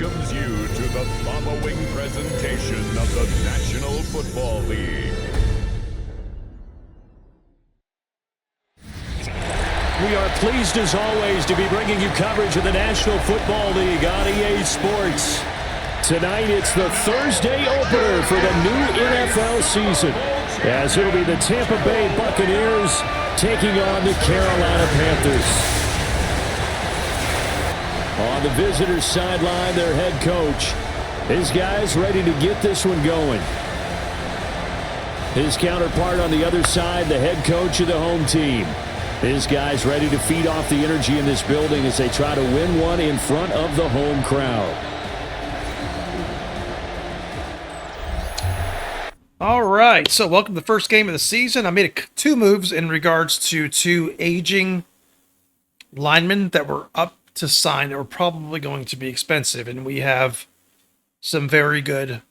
welcomes you to the following presentation of the National Football League. We are pleased as always to be bringing you coverage of the National Football League on EA Sports. Tonight it's the Thursday opener for the new NFL season, as it'll be the Tampa Bay Buccaneers taking on the Carolina Panthers. On the visitors' sideline, their head coach. His guys ready to get this one going. His counterpart on the other side, the head coach of the home team. His guys ready to feed off the energy in this building as they try to win one in front of the home crowd. All right, so welcome to the first game of the season. I made two moves in regards to two aging linemen that were up to sign that were probably going to be expensive, and we have some very good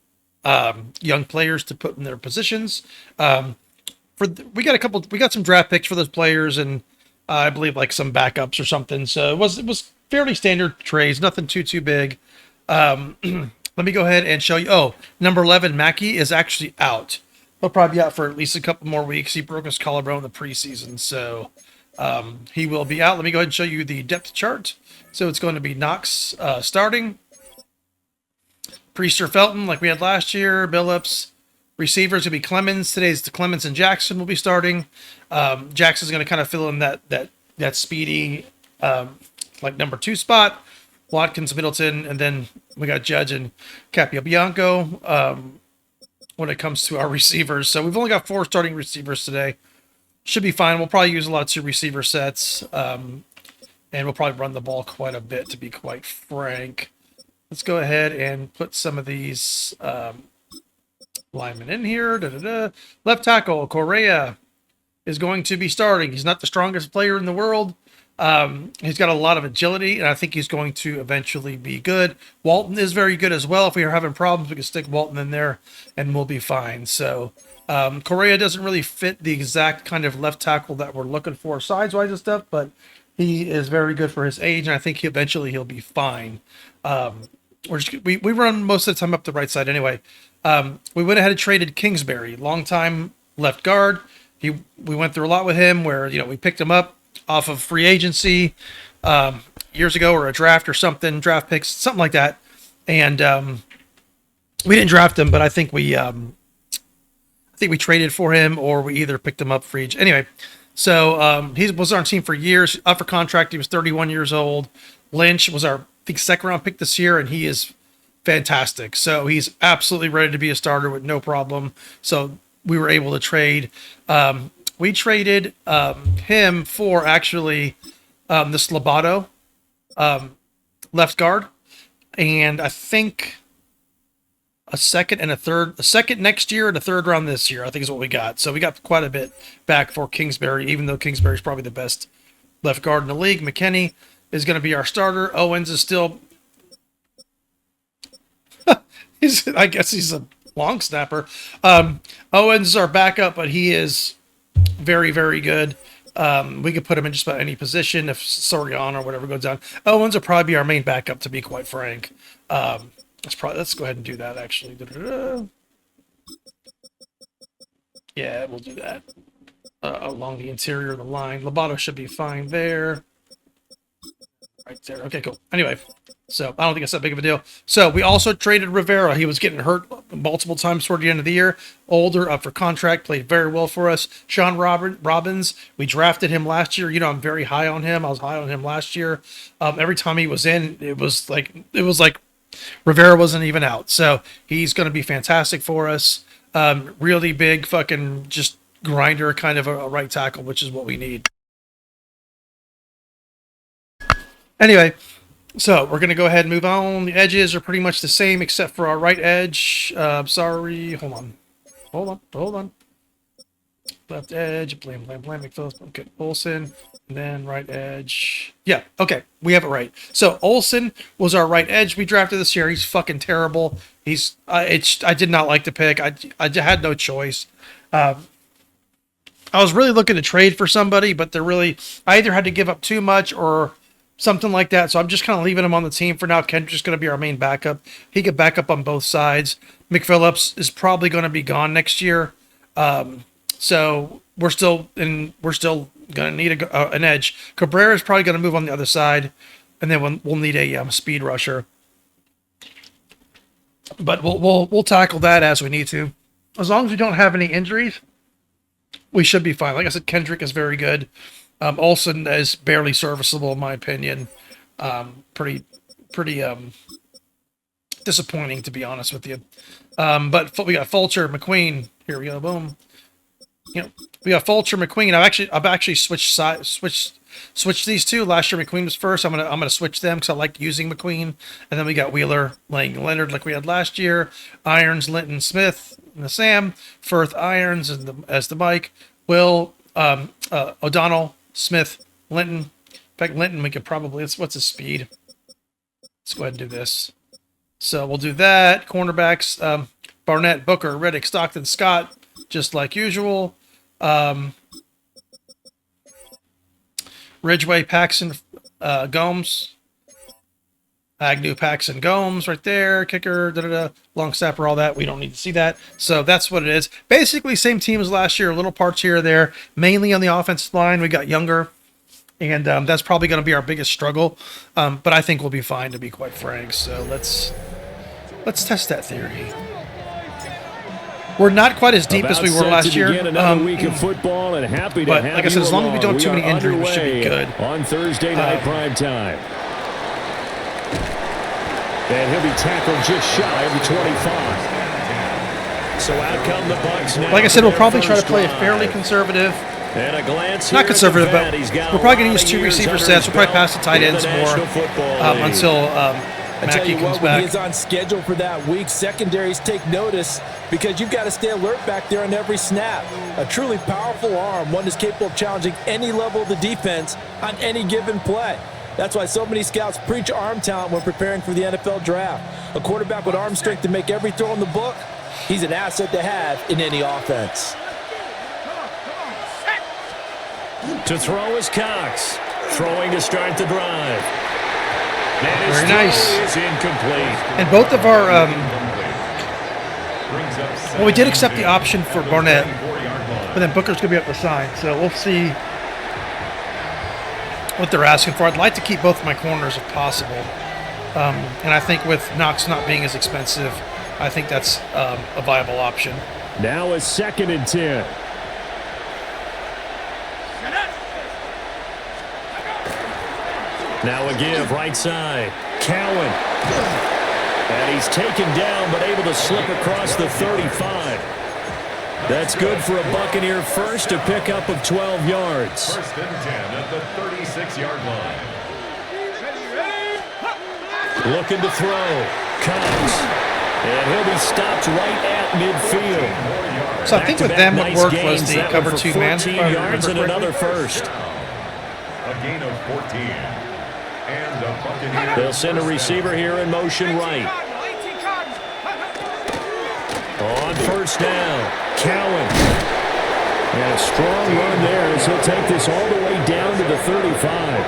young players to put in their positions. We got some draft picks for those players, and I believe like some backups or something. So it was fairly standard trades, nothing too big. Let me go ahead and show you. Oh, number 11, Mackey, is actually out. He'll probably be out for at least a couple more weeks. He broke his collarbone in the preseason, so he will be out. Let me go ahead and show you the depth chart. So it's going to be Knox starting. Priester, Felton, like we had last year. Billups. Receivers will be Clemens. Today's the Clemens and Jackson will be starting. Jackson's going to kind of fill in that speedy like number 2 spot. Watkins, Middleton, and then we got Judge and Capobianco when it comes to our receivers. So we've only got 4 starting receivers today. Should be fine. We'll probably use a lot of 2 receiver sets. And we'll probably run the ball quite a bit, to be quite frank. Let's go ahead and put some of these linemen in here. Left tackle, Correa, is going to be starting. He's not the strongest player in the world. He's got a lot of agility, and I think he's going to eventually be good. Walton is very good as well. If we are having problems, we can stick Walton in there, and we'll be fine. So Correa doesn't really fit the exact kind of left tackle that we're looking for size-wise and stuff, but he is very good for his age, and I think eventually he'll be fine. We run most of the time up the right side anyway. We went ahead and traded Kingsbury, longtime left guard. We went through a lot with him where, we picked him up off of free agency years ago, or a draft or something, draft picks, something like that. And we didn't draft him, but I think we traded for him, or we either picked him up free agent. Anyway, so he was on our team for years, up for contract. He was 31 years old. Lynch was our, I think, second round pick this year, and he is fantastic. So he's absolutely ready to be a starter with no problem. So we were able to trade. We traded him for actually this Lobato left guard, and I think a second next year and a third round this year, I think is what we got. So we got quite a bit back for Kingsbury, even though Kingsbury is probably the best left guard in the league. McKinney is going to be our starter. Owens is still, I guess he's a long snapper. Owens is our backup, but he is very, very good. We could put him in just about any position if Soriano or whatever goes down. Owens will probably be our main backup, to be quite frank. Let's go ahead and do that, actually. Yeah, we'll do that. Along the interior of the line. Lobato should be fine there. Right there. Okay, cool. Anyway, so I don't think it's that big of a deal. So we also traded Rivera. He was getting hurt multiple times toward the end of the year. Older, up for contract, played very well for us. Sean Robbins, we drafted him last year. I'm very high on him. I was high on him last year. Every time he was in, it was like Rivera wasn't even out. So he's going to be fantastic for us. Really big fucking just grinder, kind of a right tackle, which is what we need. Anyway, so we're going to go ahead and move on. The edges are pretty much the same except for our right edge. Sorry. Hold on. Left edge. Blam. McPhillips. Okay. Olsen. And then right edge. Yeah. Okay. We have it right. So Olsen was our right edge we drafted this year. He's fucking terrible. I did not like the pick. I had no choice. I was really looking to trade for somebody, but I either had to give up too much or something like that. So I'm just kind of leaving him on the team for now. Kendrick's going to be our main backup. He could back up on both sides. McPhillips is probably going to be gone next year. So we're still going to need an edge. Cabrera is probably going to move on the other side, and then we'll need a speed rusher. But we'll tackle that as we need to. As long as we don't have any injuries, we should be fine. Like I said, Kendrick is very good. Olsen is barely serviceable in my opinion. Pretty disappointing, to be honest with you. But we got Fulcher, McQueen. Here we go. Boom. We got Fulcher, McQueen. I've actually switched these two. Last year McQueen was first. I'm gonna switch them because I like using McQueen. And then we got Wheeler, Lang, Leonard, like we had last year. Irons, Linton, Smith, and the Sam. Firth, Irons, as the Mike. Will, O'Donnell, Smith, Linton. In fact, Linton, we could probably. What's his speed? Let's go ahead and do this. So we'll do that. Cornerbacks: Barnett, Booker, Riddick, Stockton, Scott, just like usual. Ridgeway, Paxson, Gomes, Agnew, Paxson, Gomes, right there. Kicker, long snapper, all that. We don't need to see that. So that's what it is. Basically, same team as last year. Little parts here or there. Mainly on the offensive line, we got younger, and that's probably going to be our biggest struggle. But I think we'll be fine, to be quite frank. So let's test that theory. We're not quite as deep as we were last year. Week of football, and happy to but have like I said, as long as we don't have too many injuries, we should be good. On Thursday night prime time. And he'll be tackled just shy of the 25. So out come the Bucs now. Like I said, we'll probably try to play a fairly conservative. And a glance not conservative, but we're probably going to use two receiver sets. We'll probably pass the tight ends more until Mackey comes back. When he's on schedule for that week, secondaries take notice because you've got to stay alert back there on every snap. A truly powerful arm, one is capable of challenging any level of the defense on any given play. That's why so many scouts preach arm talent when preparing for the NFL draft. A quarterback with arm strength to make every throw in the book, he's an asset to have in any offense. To throw is Cox. Throwing to start the drive. Very nice. Is incomplete. And both of our, well, we did accept the option for Barnett, but then Booker's going to be up the side. So we'll see what they're asking for. I'd like to keep both of my corners if possible. And I think with Knox not being as expensive, I think that's a viable option. Now a 2nd and 10. Now a give, right side. Cowan. And he's taken down, but able to slip across the 35. That's good for a Buccaneer first, to pick up of 12 yards. 1st and 10 at the 36-yard line. Looking to throw. Comes. And he'll be stopped right at midfield. So I think with them what worked was the cover 2 man. 14 yards and another first. A gain of 14. And the Buccaneers. They'll send a receiver here in motion right. On 1st down, Cowan. And a strong run there as he'll take this all the way down to the 35.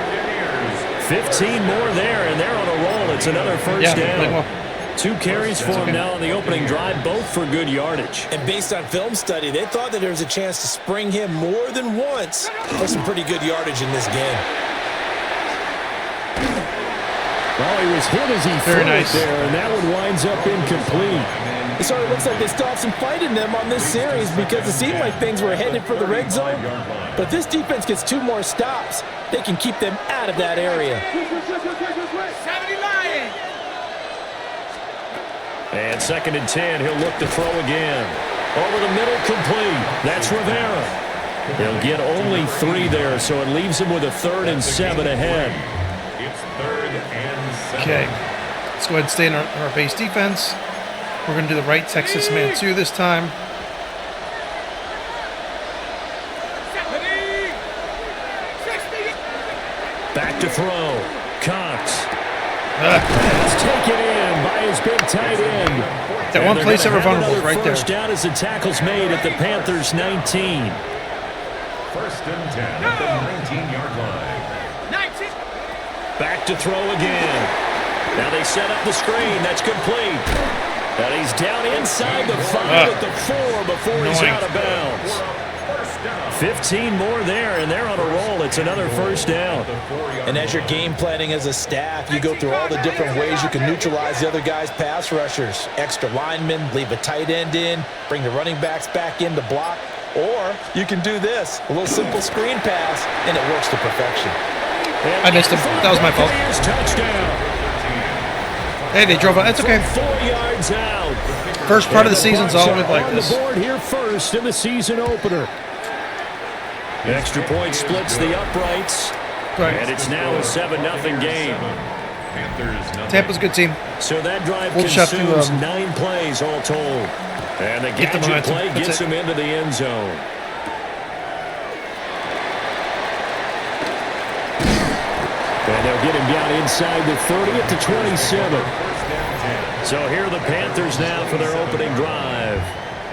15 more there, and they're on a roll. It's another first down. 2 carries for him now on the opening drive, both for good yardage. And based on film study, they thought that there was a chance to spring him more than once for some pretty good yardage in this game. Well, he was hit as he threw it there, and that one winds up incomplete. So it looks like they still have some fight in them on this series because it seemed like things were headed for the red zone. But if this defense gets 2 more stops, they can keep them out of that area. And 2nd and 10, he'll look to throw again. Over the middle, complete. That's Rivera. He'll get only 3 there, so it leaves him with a 3rd and 7 ahead. It's 3rd and 7. Okay, let's go ahead and stay in our base defense. We're going to do the right Texas man 2 this time. Back to throw. Cox. It's taken in by his big tight end. That one place that we're vulnerable right there. First down as the tackle's made at the Panthers' 19. 1st and 10 at the 19-yard line. Back to throw again. Now they set up the screen. That's complete. And he's down inside the 5 at the 4 before he's out of bounds. 15 more there, and they're on a roll. It's another first down. And as you're game planning as a staff, you go through all the different ways you can neutralize the other guy's pass rushers. Extra linemen, leave a tight end in, bring the running backs back in to block. Or you can do this, a little simple screen pass, and it works to perfection. I missed him. That was my fault. Touchdown. Hey, they drove out. It's okay. 4 yards out. First part of the season's always like on this. the board here first in the season opener. The extra point splits the uprights. Right. And it's now a 7-0 game. Tampa's a good team. So that drive We'll just have to, consumes 9 plays all told. And the Get the gadget momentum. play That's gets it. him into the end zone. And they'll get him down inside the 30 at the 27. So here are the Panthers now for their opening drive.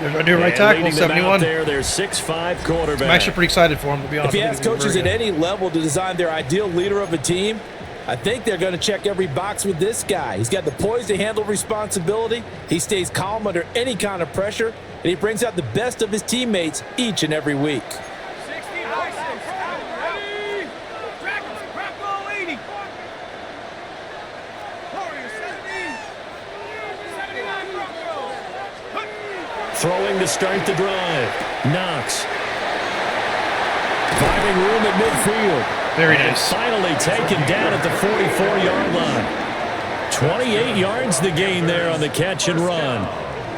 There's our new right And tackle, leading them out 71. there, their 6'5" quarterback. I'm actually pretty excited for him, to be honest. If you I ask think he's coaches at very good. any level to design their ideal leader of a team, I think they're going to check every box with this guy. He's got the poise to handle responsibility. He stays calm under any kind of pressure, and he brings out the best of his teammates each and every week. Throwing to start the drive. Knox. Finding room at midfield. Very And nice. finally taken down at the 44-yard line. 28 yards the gain there on the catch and run.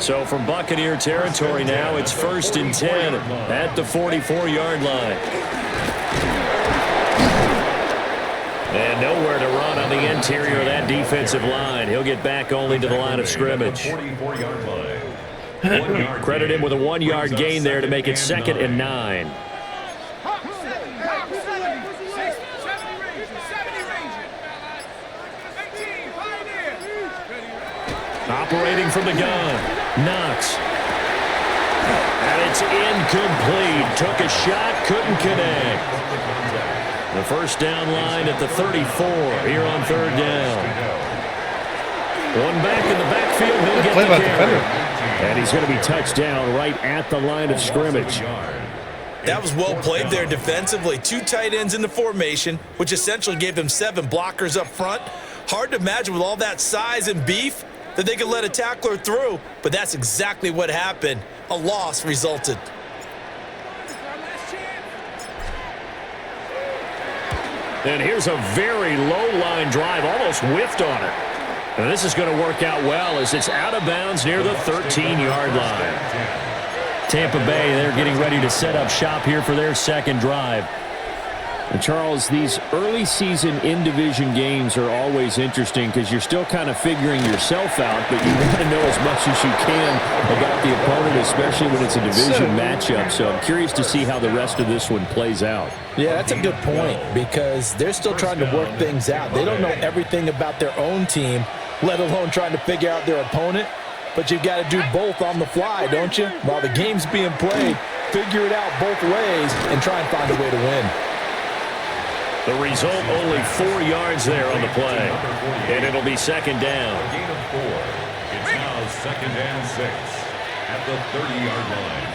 So from Buccaneer territory now, it's 1st and 10 at the 44-yard line. And nowhere to run on the interior of that defensive line. He'll get back only to the line of scrimmage. Credit him with a 1-yard gain there to make it 2nd and 9. Operating from the gun. Knox. And it's incomplete. Took a shot, couldn't connect. The first down line at the 34 here on 3rd down. One back in the backfield. He'll get Play the by the carry. defender. And he's going to be touched down right at the line of scrimmage. That was well played there defensively. 2 tight ends in the formation, which essentially gave them 7 blockers up front. Hard to imagine with all that size and beef that they could let a tackler through, but that's exactly what happened. A loss resulted. And here's a very low-line drive, almost whiffed on it. And this is going to work out well as it's out of bounds near the 13-yard line. Tampa Bay, they're getting ready to set up shop here for their second drive. And Charles, these early season in-division games are always interesting because you're still kind of figuring yourself out, but you want to know as much as you can about the opponent, especially when it's a division matchup. So I'm curious to see how the rest of this one plays out. Yeah, that's a good point because they're still trying to work things out. They don't know everything about their own team, let alone trying to figure out their opponent. But you've got to do both on the fly, don't you? While the game's being played, figure it out both ways and try and find a way to win. The result, only 4 yards there on the play. And it'll be 2nd down. Gain of 4. It's now 2nd and 6 at the 30-yard line.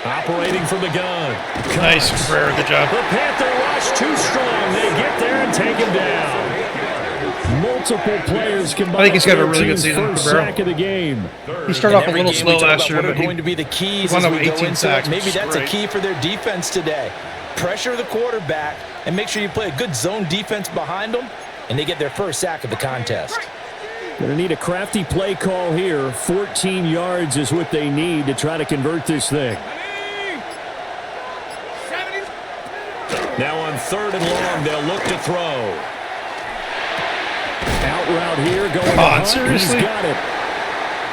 Operating from the gun. Nice, Cabrera. Good job. The Panther rush too strong. They get there and take him down. Multiple players combined. I think he's got a for really good team's season, first Cabrera. sack of the game. He started off a Every little game slow we talk last about year, what are but going to be the keys won as over we go 18 into sacks, it. Maybe which is that's a great. key for their defense today. Pressure the quarterback and make sure you play a good zone defense behind them, and they get their first sack of the contest. Going to need a crafty play call here. 14 yards is what they need to try to convert this thing. Now on 3rd and long, they'll look to throw. Out route here going Come on, to Hunt. seriously? He's got it.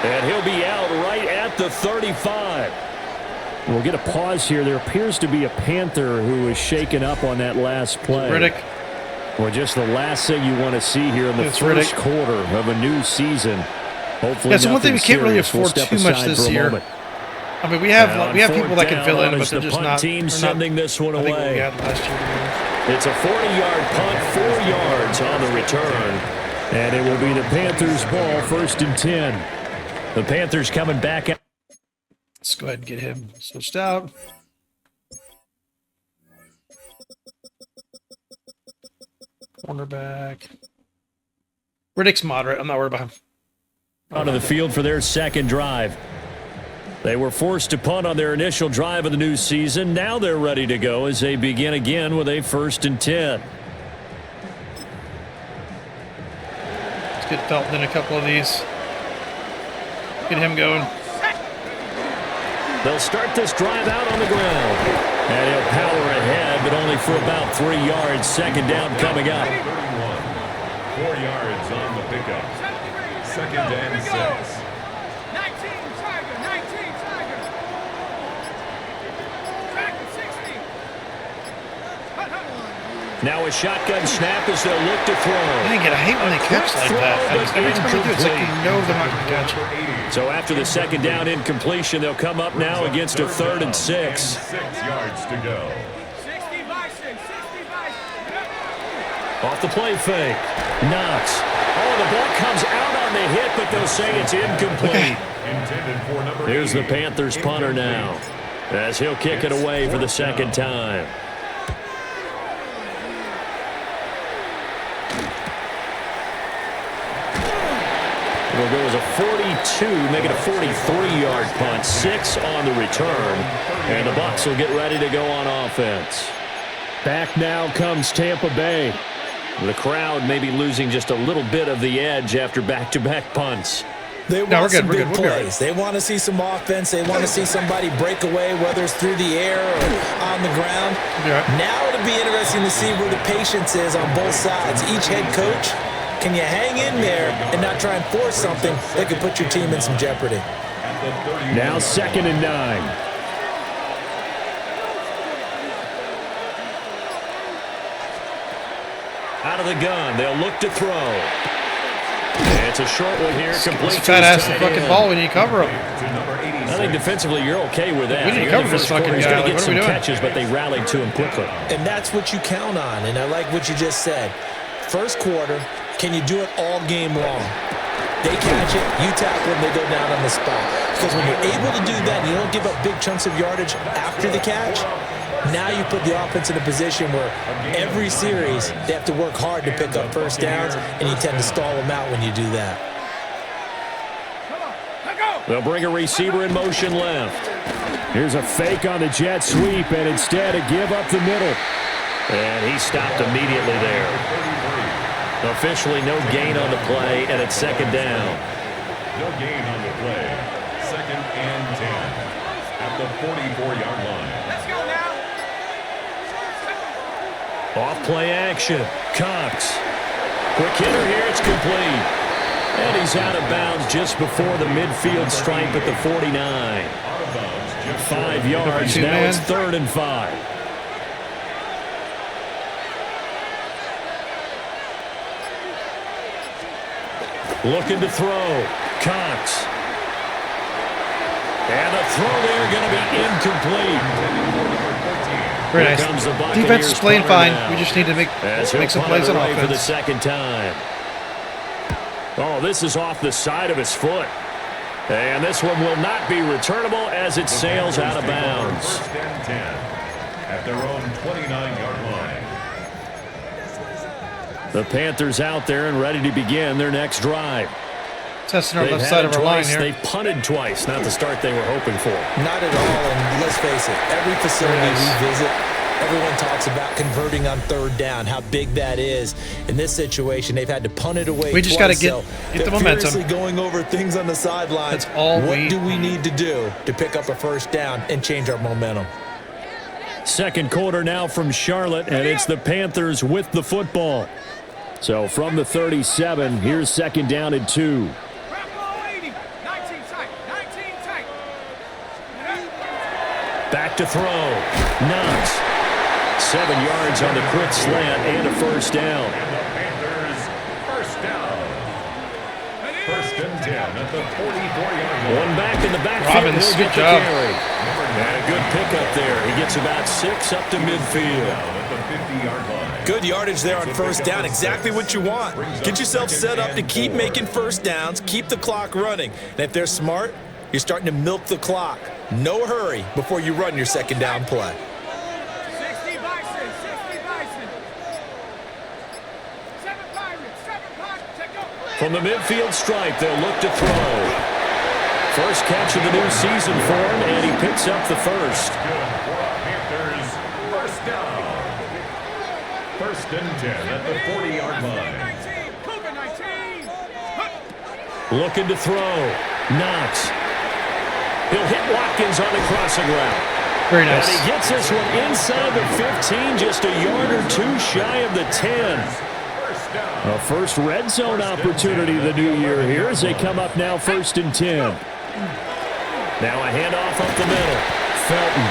And he'll be out right at the 35. We'll get a pause here. There appears to be a Panther who is shaken up on that last play. Riddick. Well, just the last thing you want to see here in the It's first Riddick. quarter of a new season. Hopefully That's the one thing we nothing can't really serious. We'll afford step too much aside this for a year. moment. I mean, we have And we have on people that can fourth fill down, in, but it's they're the just punt not. team they're sending this one I think what we away. had last year. It's a 40-yard punt, 4 yards on the return. And it will be the Panthers' ball, 1st and 10. The Panthers coming back out. Let's go ahead and get him switched out. Cornerback. Riddick's moderate. I'm not worried about him. Onto the field for their second drive. They were forced to punt on their initial drive of the new season. Now they're ready to go as they begin again with a 1st and 10. Let's get Felton in a couple of these. Get him going. They'll start this drive out on the ground. And he'll power ahead, but only for about 3 yards. Second down coming up. 4 yards on the pickup. 2nd and 6. 19 Tiger, 19 Tiger. Track 60. Now a shotgun snap as they'll look to throw. Dang it, I hate when they catch like that. Every time they do it, it's like you know they're not going to catch it. So after the second down incompletion, they'll come up now against a 3rd and 6. 6 yards to go. 60 Bison, 60 Bison. Off the play fake. Knox. Oh, the ball comes out on the hit, but they'll say it's incomplete. Intended for number Here's the 80. Panthers punter now, as he'll kick it away for the second time. It'll go as a 42, make it a 43-yard punt. 6 on the return, and the Bucs will get ready to go on offense. Back now comes Tampa Bay. The crowd may be losing just a little bit of the edge after back-to-back punts. They want we're good, some we're big good, we'll be all plays. They want to see some offense. They want to see somebody break away, whether it's through the air or on the ground. Be all right. Now it'll be interesting to see where the patience is on both sides. Each head coach, can you hang in there and not try and force something that could put your team in some jeopardy? Now 2nd and 9. Out of the gun, they'll look to throw. And it's a short one here, complete. It's fat ass the fucking ball. We need to cover him. I think defensively you're okay with that. We need to cover this fucking He's guy. going to Like, get what are we some doing? catches, but they rallied to him quickly. And that's what you count on. And I like what you just said. First quarter, can you do it all game long? They catch it, you tackle them, they go down on the spot. Because when you're able to do that and you don't give up big chunks of yardage after the catch, now you put the offense in a position where every series they have to work hard to pick up first downs, and you tend to stall them out when you do that. They'll bring a receiver in motion left. Here's a fake on the jet sweep, and instead a give up the middle. And he stopped immediately there. Officially no gain on the play, and it's second down. No gain on the play. 2nd and 10 at the 44-yard line. Let's go now. Off play action. Cox. Quick hitter here. It's complete. And he's out of bounds just before the midfield stripe at the 49. Out of bounds. Just 5 yards. Now it's 3rd and 5. Looking to throw. Cox. And the throw there going to be incomplete. Very Here nice. comes the Buccaneers Defense is playing punter fine. now. We just need to make As he'll some punt plays it on away for the offense. second time. Oh, this is off the side of his foot. And this one will not be returnable as it sails out of bounds. 1st and 10 at their own 29-yard line. The Panthers out there and ready to begin their next drive. Testing our They've left had side it of our line twice. here. They've punted twice. Not the start they were hoping for. Not at all, and let's face it, every facility we visit, everyone talks about converting on 3rd down, how big that is. In this situation, they've had to punt it away We just twice, gotta get the they're momentum. furiously going over things on the sidelines. That's all What we- do we need to do to pick up a first down and change our momentum? Second quarter now from Charlotte, and it's the Panthers with the football. So from the 37, here's second down and 2. Bravo 80. 19 tight. 19 tight. Back to throw. Knox. 7 yards on the quick slant and a first down. And the Panthers first down. 1st and at the 44-yard line. One back in the backfield. Robbins, He'll get good the job. carry. And a good pickup there. He gets about 6 up to midfield. At the 50-yard line. Good yardage there on first down. Exactly what you want. Get yourself set up to keep making first downs, keep the clock running. And if they're smart, you're starting to milk the clock. No hurry before you run your second down play. 60 Bison, 60 Bison. 7 Pirates, 7 Pirates, go. From the midfield stripe, they'll look to throw. First catch of the new season for him, and he picks up the first. Good for Panthers. First down. First and 10 at the 40-yard line. 19, Cougar 19. Looking to throw. Knox. He'll hit Watkins on the crossing route. Very nice. And he gets this one inside the 15, just a yard or two shy of the 10. First down. A first red zone opportunity the new year here as they come up now first and 10. Now a handoff up the middle. Felton.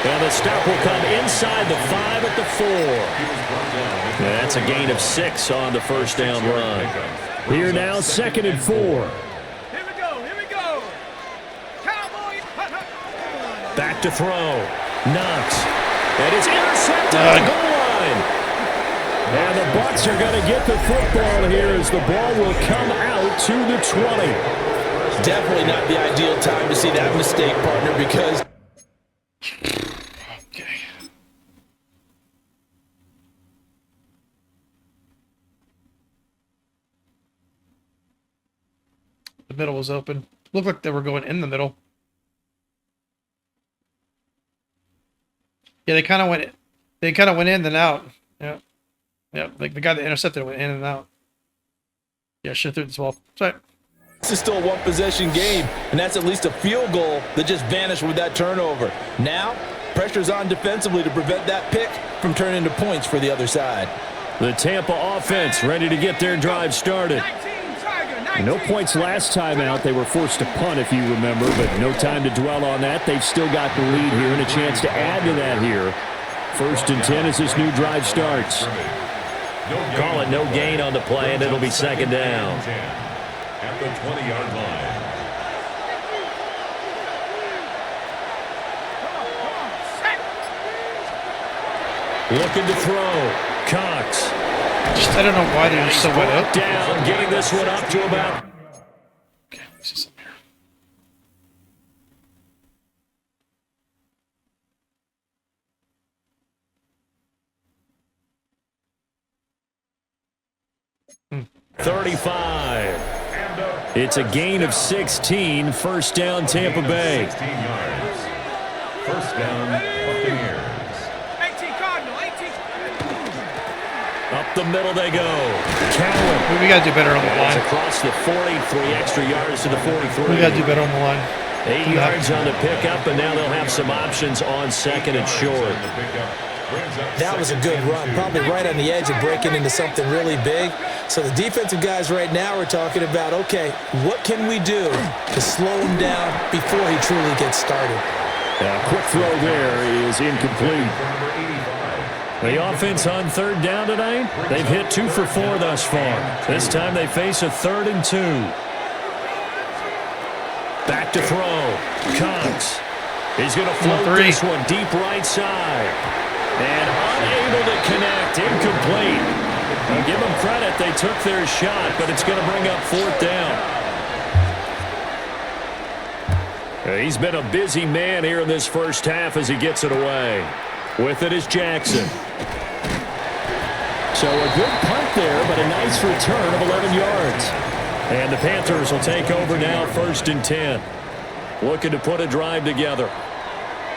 And the stop will come inside the 5 at the 4. And that's a gain of 6 on the first down run. Here now, second and 4. Here we go, here we go. Cowboy. Back to throw. Knox. And it's intercepted at the goal line. And the Bucs are going to get the football here as the ball will come out to the 20. Definitely not the ideal time to see that mistake, partner, because Okay. The middle was open. Looked like they were going in the middle. Yeah, they kind of went. They kind of went in and out. Yeah, yeah. Like the guy that intercepted went in and out. Yeah, shit through this ball. Sorry. this is still a one-possession game, and that's at least a field goal that just vanished with that turnover. Now, pressure's on defensively to prevent that pick from turning into points for the other side. The Tampa offense ready to get their drive started. 19, Tiger, 19. No points last time out. They were forced to punt, if you remember, but no time to dwell on that. They've still got the lead here and a chance to add to that here. First and 10 as this new drive starts. Call it no gain on the play, and it'll be second down. At the 20-yard line. Looking to throw. Cox. I don't know why they're just so wet up. Down, getting this one up to about. Okay, let's see something here. 35. It's a gain of 16. First down, Tampa Bay. 16 yards. First down, Buccaneers. 18 Cardinal, 18. Up the middle they go. Cowan. We got to do better on the It's line. across the 40, 3 extra yards to the 43. We got to do better on the line. 8 yards on the pickup, and now they'll have some options on second and short. That was a good run, probably right on the edge of breaking into something really big. So the defensive guys right now are talking about, okay, what can we do to slow him down before he truly gets started? Quick throw there is incomplete. The offense on third down tonight, they've hit 2 for 4 thus far. This time they face a 3rd and 2. Back to throw. Cox. He's going to float this one deep right side. And unable to connect. Incomplete. I'll give them credit. They took their shot, but it's going to bring up 4th down. He's been a busy man here in this first half as he gets it away. With it is Jackson. So a good punt there, but a nice return of 11 yards. And the Panthers will take over now, 1st and 10. Looking to put a drive together.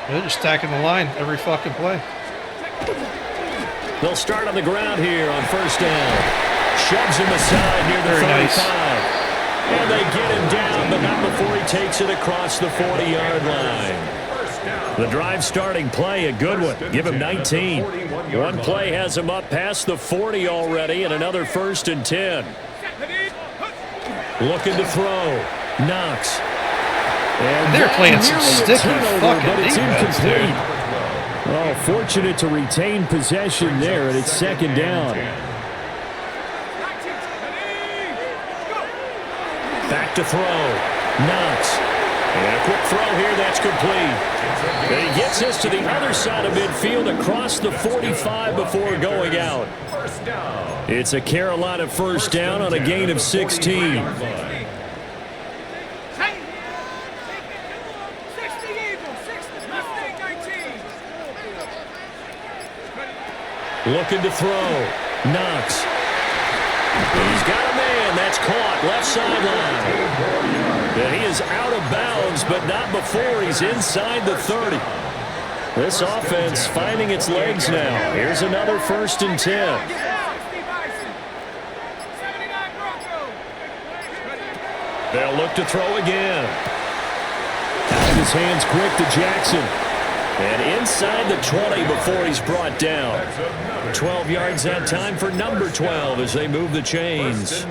They're just stacking the line every fucking play. They'll start on the ground here on 1st down. Shoves him aside near the 35. Nice. And they get him down, but not before he takes it across the 40-yard line. The drive starting play, a good one. Give him 19. One play has him up past the 40 already, and another 1st and 10. Looking to throw. Knox. And They're playing some nearly a sticky turnover, fucking but it's defense, incomplete. Oh, fortunate to retain possession there, and it's 2nd down. Back to throw. Knox. And a quick throw here. That's complete. And he gets this to the other side of midfield across the 45 before going out. It's a Carolina first down on a gain of 16. Looking to throw. Knox. He's got a man. That's caught. Left sideline. Yeah, he is out of bounds, but not before he's inside the 30. This offense finding its legs now. Here's another 1st and 10. They'll look to throw again. Out of his hands quick to Jackson. And inside the 20 before he's brought down. 12 yards that time for number 12 as they move the chains.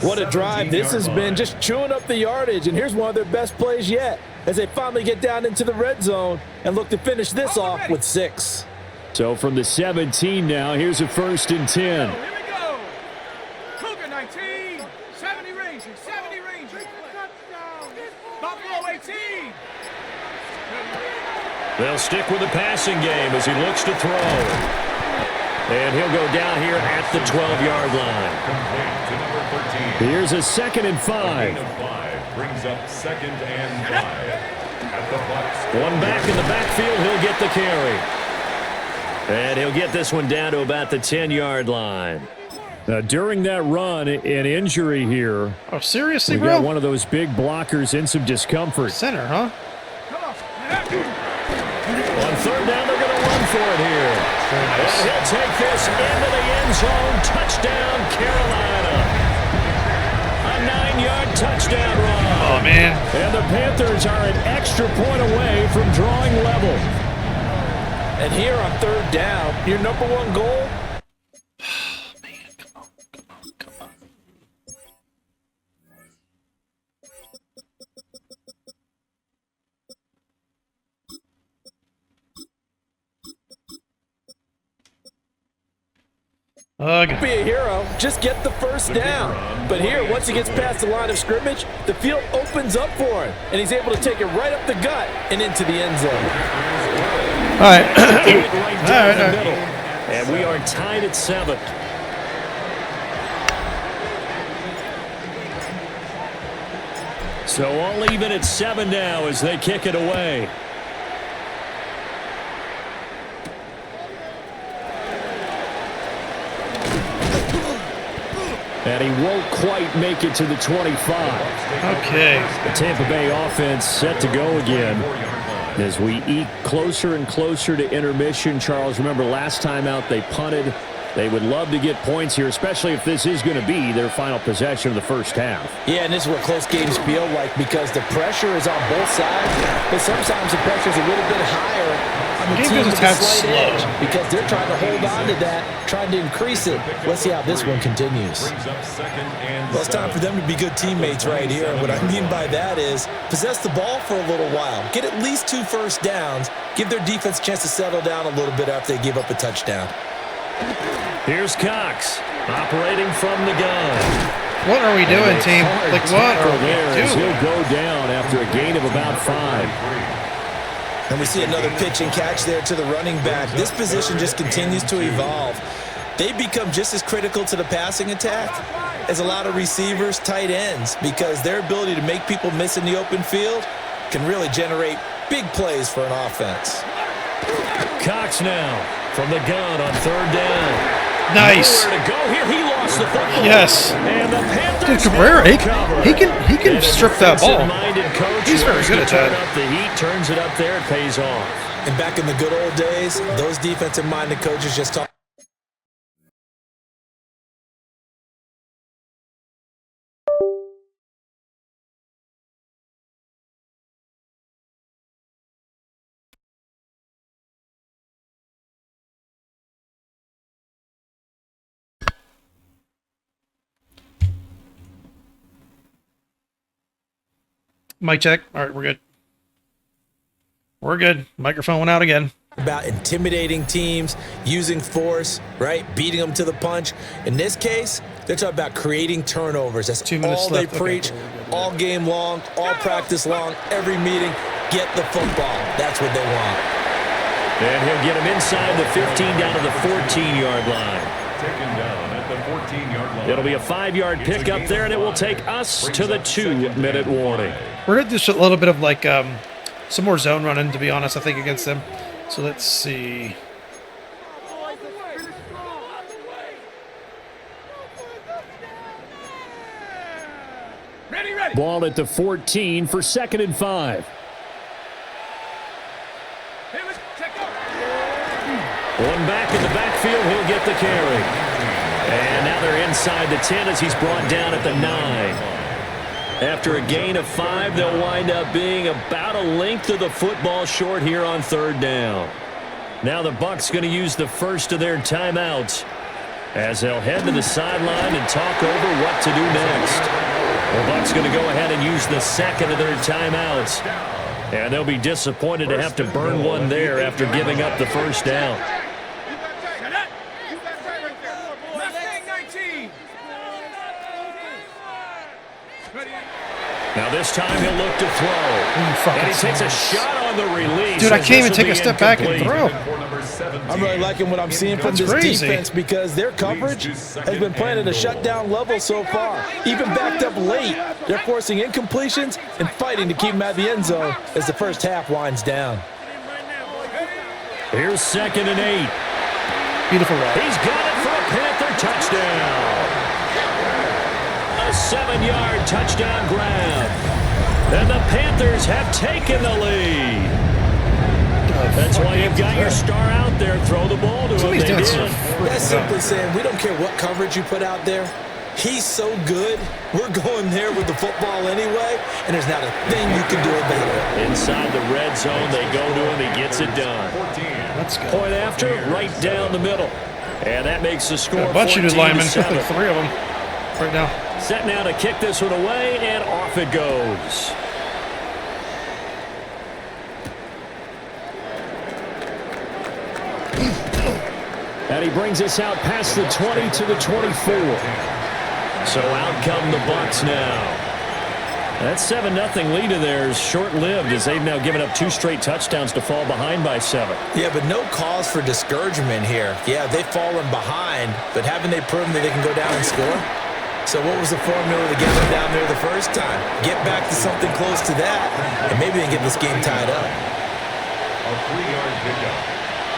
What a drive this has been, just chewing up the yardage. And here's one of their best plays yet as they finally get down into the red zone and look to finish this off with 6. So from the 17 now, here's a 1st and 10. Here we go. Cougar 19, 70 Rangers, 70 Rangers. Buffalo 18. They'll stick with the passing game as he looks to throw. And he'll go down here at the 12-yard line. Here's a 2nd and 5. Brings up 2nd and 5. At the Bucs. One back in the backfield, he'll get the carry. And he'll get this one down to about the 10-yard line. During that run, an injury here. Oh, seriously, We bro? got one of those big blockers in some discomfort. Center, huh? On 3rd down, they're going to run for it here. And he'll take this into the end zone. Touchdown, Carolina. A 9-yard touchdown run. Oh, man. And the Panthers are an extra point away from drawing level. And here on 3rd down, your number 1 goal. Be a hero, just get the first down. But here, once he gets past the line of scrimmage, the field opens up for him, and he's able to take it right up the gut and into the end zone. All right. Right down All the right. middle. And we are tied at 7. So all even at 7 now as they kick it away. And he won't quite make it to the 25. Okay. The Tampa Bay offense set to go again as we eke closer and closer to intermission. Charles, remember last time out they punted. They would love to get points here, especially if this is going to be their final possession of the first half. Yeah, and this is what close games feel like because the pressure is on both sides, but sometimes the pressure is a little bit higher on the Game team feels with a tad the slight slow. edge because they're trying to hold on to that, trying to increase it. Let's see how this one continues. Brings up 2nd and Well, it's time for them to be good teammates right here. And what I mean by that is possess the ball for a little while. Get at least 2 first downs. Give their defense a chance to settle down a little bit after they give up a touchdown. Here's Cox operating from the gun. What are we doing, team? Like, what are we There as doing? he'll go down after a gain of about 5. And we see another pitch and catch there to the running back. This position just continues to evolve. They become just as critical to the passing attack as a lot of receivers, tight ends, because their ability to make people miss in the open field can really generate big plays for an offense. Cox now from the gun on 3rd down. Nice. Nowhere to go here. He lost the football. Yes. And the Panthers Dude, Cabrera, cover. he can And strip that ball. defensive-minded coach He's very loves good to at turn that. up the heat, turns it up there, it pays off. And back in the good old days, those defensive-minded coaches just talk. Mic check. All right, we're good. We're good. Microphone went out again. About intimidating teams, using force, right? Beating them to the punch. In this case, they're talking about creating turnovers. That's 2 minutes all they left. preach, Okay. all game long, all practice long, every meeting. Get the football. That's what they want. And he'll get him inside the 15 down to the 14-yard line. Taken down at the 14-yard line. It'll be a 5-yard pickup there, and it will take us to the 2-minute warning. We're going to do just a little bit of like some more zone running, to be honest, I think, against them. So let's see. Ready, ready. Ball at the 14 for 2nd and 5. Here, let's check out. One back in the backfield, he'll get the carry. And now they're inside the 10 as he's brought down at the 9. After a gain of 5, they'll wind up being about a length of the football short here on 3rd down. Now the Bucs going to use the first of their timeouts as they'll head to the sideline and talk over what to do next. The Bucs going to go ahead and use the second of their timeouts. And they'll be disappointed to have to burn one there after giving up the first down. Mustang 19. Now this time he'll look to throw. And he takes a shot on the release. Dude, I as can't even this take will a be step back and incomplete. throw. For number 17. I'm really liking what I'm seeing from That's this crazy. defense because their coverage has been playing at a shutdown level so far. Even backed up late, they're forcing incompletions and fighting to keep them at the end zone as the first half winds down. Here's 2nd and 8. Beautiful route. He's got it for a Panther touchdown. A 7-yard touchdown grab. And the Panthers have taken the lead. That's why you've got your star out there. Throw the ball to him. Somebody's They doing did. some That's simply saying we don't care what coverage you put out there. He's so good, we're going there with the football anyway, and there's not a thing you can do about it. Inside the red zone, they go to him. He gets it done. Let's go. Point after, right down the middle. And that makes the score A bunch of good linemen. 14-7. 3 of them right now. Set now to kick this one away, and off it goes. And he brings us out past the 20 to the 24. So out come the Bucs now. That 7-0 lead of theirs short-lived as they've now given up 2 straight touchdowns to fall behind by 7. Yeah, but no cause for discouragement here. Yeah, they've fallen behind, but haven't they proven that they can go down and score? So what was the formula to get them down there the first time? Get back to something close to that, and maybe they get this game tied up. A 3-yard pickup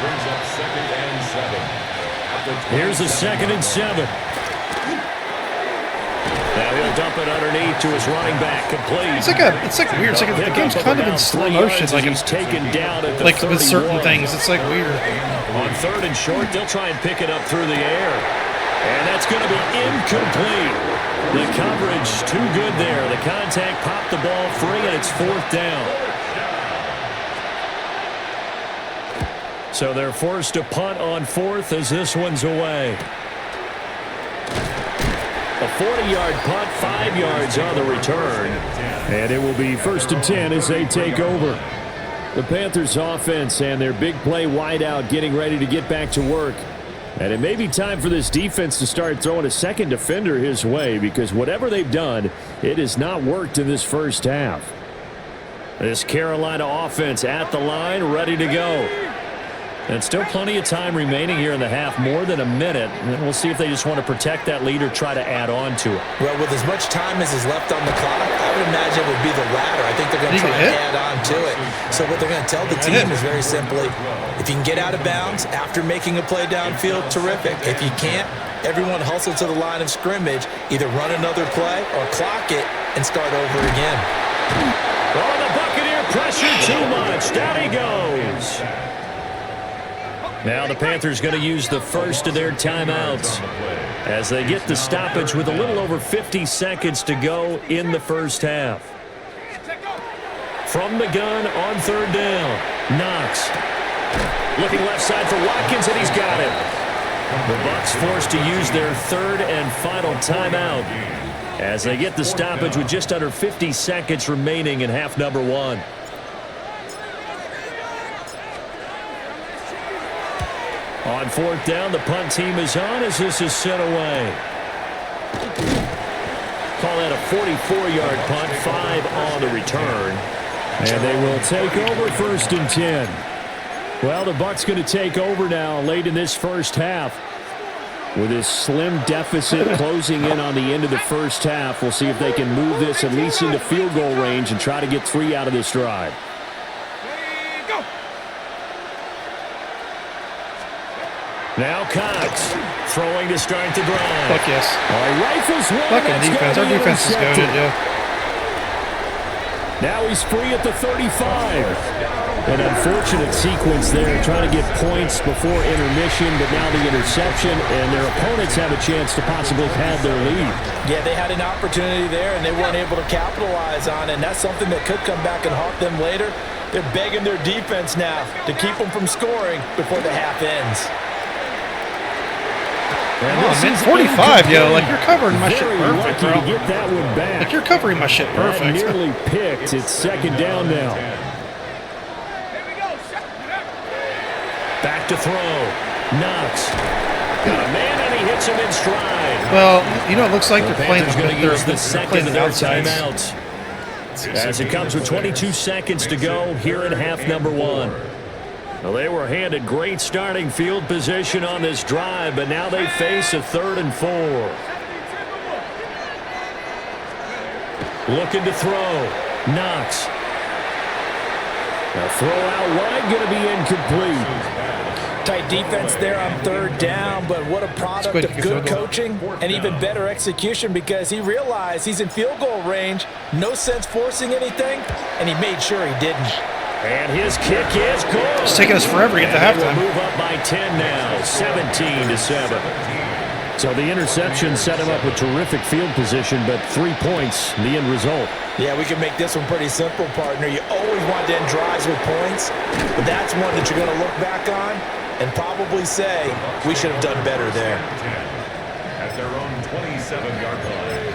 brings up 2nd and 7. Here's a 2nd and 7. Now he'll dump it underneath to his running back, complete. It's like weird. It's like the game's kind of in slow motion. Like he's taken down at the like with 31. certain things, it's like weird. On 3rd and short, they'll try and pick it up through the air. And that's going to be incomplete. The coverage too good there. The contact popped the ball free, and it's 4th down. So they're forced to punt on 4th as this one's away. A 40-yard punt, 5 yards on the return. And it will be 1st and 10 as they take over. The Panthers offense and their big play wideout getting ready to get back to work. And it may be time for this defense to start throwing a second defender his way because whatever they've done, it has not worked in this first half. This Carolina offense at the line, ready to go. And still plenty of time remaining here in the half, more than a minute. And we'll see if they just want to protect that lead or try to add on to it. Well, with as much time as is left on the clock, I would imagine it would be the latter. I think they're going to try and add on to it. So what they're going to tell the team is very simply, if you can get out of bounds after making a play downfield, terrific. If you can't, everyone hustle to the line of scrimmage, either run another play or clock it and start over again. Oh, the Buccaneer pressure too much. Down he goes. Now the Panthers going to use the first of their timeouts as they get the stoppage with a little over 50 seconds to go in the first half. From the gun on 3rd down, Knox looking left side for Watkins, and he's got it. The Bucs forced to use their 3rd and final timeout as they get the stoppage with just under 50 seconds remaining in half number 1. On fourth down, the punt team is on as this is sent away. Call that a 44-yard punt, 5 on the return. And they will take over 1st and 10. Well, the Bucs going to take over now late in this first half. With this slim deficit closing in on the end of the first half, we'll see if they can move this at least into field goal range and try to get 3 out of this drive. Now Cox throwing to start the drive. Fuck yes. Rifles one. Fucking defense. Our defense is good, yeah. Now he's free at the 35. An unfortunate sequence there, trying to get points before intermission, but now the interception, and their opponents have a chance to possibly pad their lead. Yeah, they had an opportunity there, and they weren't able to capitalize on it, and that's something that could come back and haunt them later. They're begging their defense now to keep them from scoring before the half ends. Oh, man, 45, yo. Like, you're covering my shit perfect, bro. To get that one back. Like, you're covering my shit perfect. That nearly picked. It's 2nd down now. Back to throw. Knox. Got a man, and he hits him in stride. Well, you know, it looks like they're playing going to use the second of their outsides. timeouts. As it comes with 22 seconds to go here in half number 1. Well, they were handed great starting field position on this drive, but now they face a 3rd and 4. Looking to throw. Knox. A throw out wide, going to be incomplete. Tight defense there on 3rd down, but what a product of good coaching and even better execution, because he realized he's in field goal range. No sense forcing anything, and he made sure he didn't. And his kick is good. It's taking us forever to get to halftime. Move up by 10 now, 17-7. So the interception set him up with terrific field position, but 3 points, the end result. Yeah, we can make this one pretty simple, partner. You always want to end drives with points, but that's one that you're going to look back on and probably say, we should have done better there. At their own 27-yard line.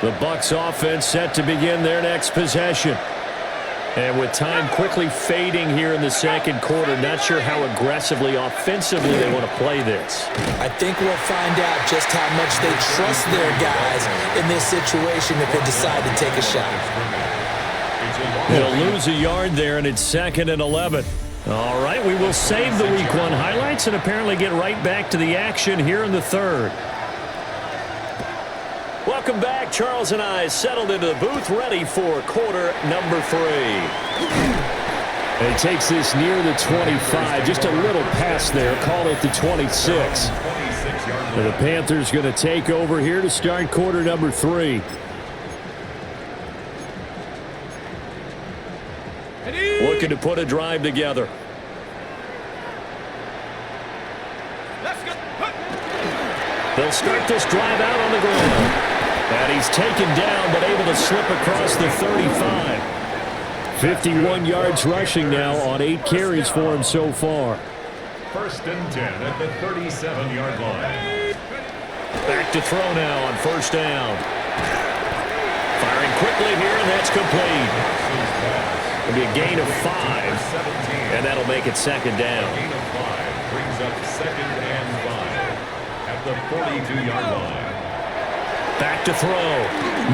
The Bucs offense set to begin their next possession. And with time quickly fading here in the second quarter, not sure how aggressively, offensively they want to play this. I think we'll find out just how much they trust their guys in this situation if they decide to take a shot. They'll lose a yard there, and it's 2nd and 11. All right, we will save the Week 1 highlights and apparently get right back to the action here in the 3rd. Welcome back. Charles and I settled into the booth, ready for quarter number 3. And he takes this near the 25, just a little pass there, call it the 26. And the Panthers going to take over here to start quarter number 3. Looking to put a drive together. They'll start this drive out on the ground. And he's taken down, but able to slip across the 35. 51 yards rushing now on 8 carries for him so far. 1st and 10 at the 37-yard line. Back to throw now on 1st down. Firing quickly here, and that's complete. It'll be a gain of 5, and that'll make it 2nd down. Gain of 5 brings up 2nd and 5 at the 42-yard line. Back to throw.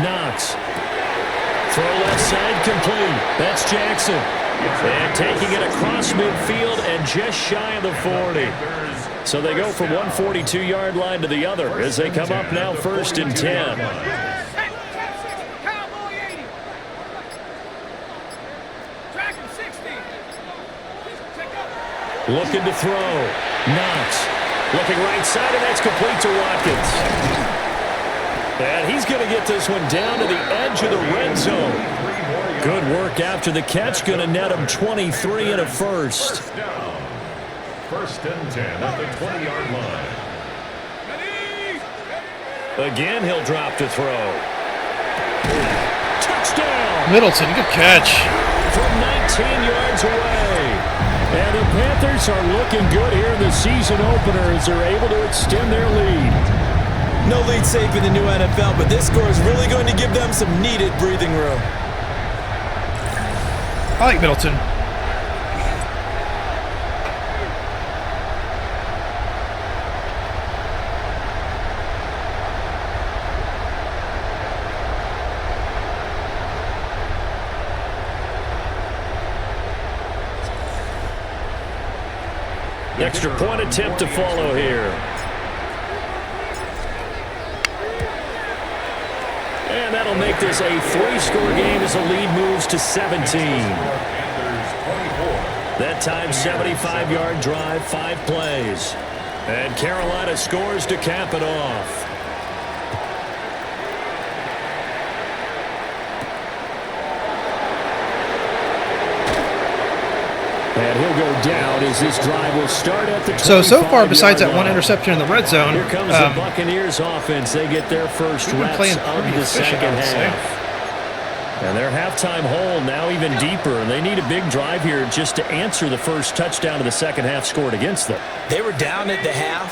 Knox. Throw left side complete. That's Jackson. And taking it across midfield and just shy of the 40. So they go from one 42-yard line to the other as they come up now 1st and 10. Looking to throw. Knox. Looking right side, and that's complete to Watkins. And he's going to get this one down to the edge of the red zone. Good work after the catch. Going to net him 23 and a first. 1st and 10 at the 20-yard line. Again, he'll drop to throw. Touchdown! Middleton, good catch. From 19 yards away. And the Panthers are looking good here in the season opener as they're able to extend their lead. No lead safe in the new NFL, but this score is really going to give them some needed breathing room. I like Middleton. Extra point attempt to follow here. And that'll make this a 3-score game as the lead moves to 17. That time, 75-yard drive, 5 plays. And Carolina scores to cap it off. And he'll go down as this drive will start at the 25-yard So far, besides that one interception in the red zone, here comes the Buccaneers offense. They get their first reps of the second half. And their halftime hole now even deeper, and they need a big drive here just to answer the first touchdown of the second half scored against them. They were down at the half.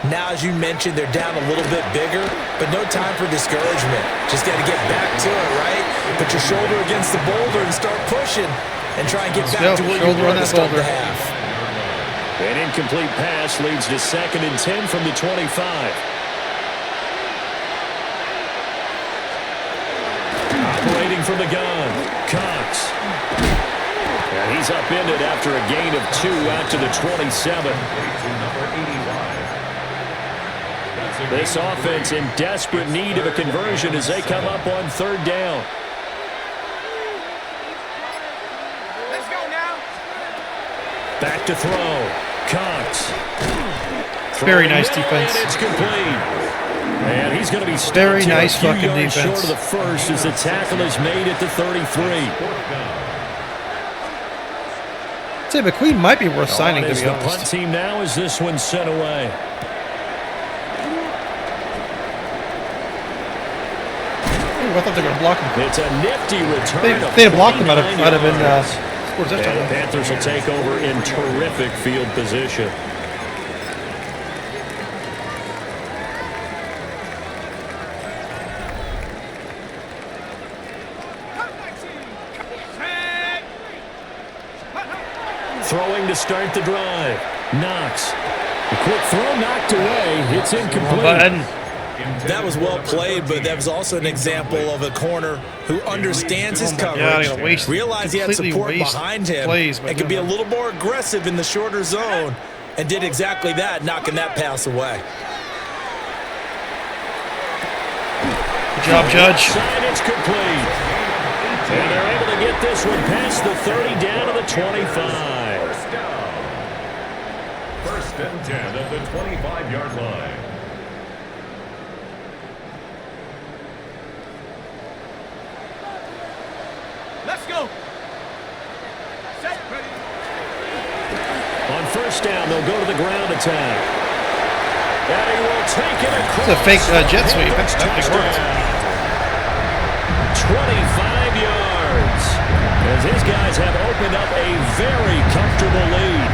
Now, as you mentioned, they're down a little bit bigger, but no time for discouragement. Just got to get back to it, right? Put your shoulder against the boulder and start pushing, and try and get back to where you were to start the half. An incomplete pass leads to 2nd and 10 from the 25. Operating from the gun, Cox. And he's upended after a gain of 2 out to the 27. This offense in desperate need of a conversion as they come up on 3rd down. Let's go now. Back to throw, Cox. very nice defense. And it's complete. And he's going to be Very nice fucking defense. Short of the first as the tackle is made at the 33. I'd say McQueen might be worth signing, to be the honest. punt team now as this one's sent away. Ooh, I thought they were going to block him. It's a nifty return. If they had blocked him, I'd have been towards that And the time. Panthers will take over in terrific field position. Throwing to start the drive. Knox. A quick throw knocked away. It's incomplete. That was well played, but that was also an example of a corner who understands his coverage, realized he had support behind him, and could be a little more aggressive in the shorter zone, and did exactly that, knocking that pass away. Good job, Judge. And it's complete. And they're able to get this one past the 30 down to the 25. First and 10 at the 25-yard line. Let's go. Set. Ready. On first down, they'll go to the ground attack. And he will take it across. It's a fake jet sweep. That big worked. 25 yards. As his guys have opened up a very comfortable lead.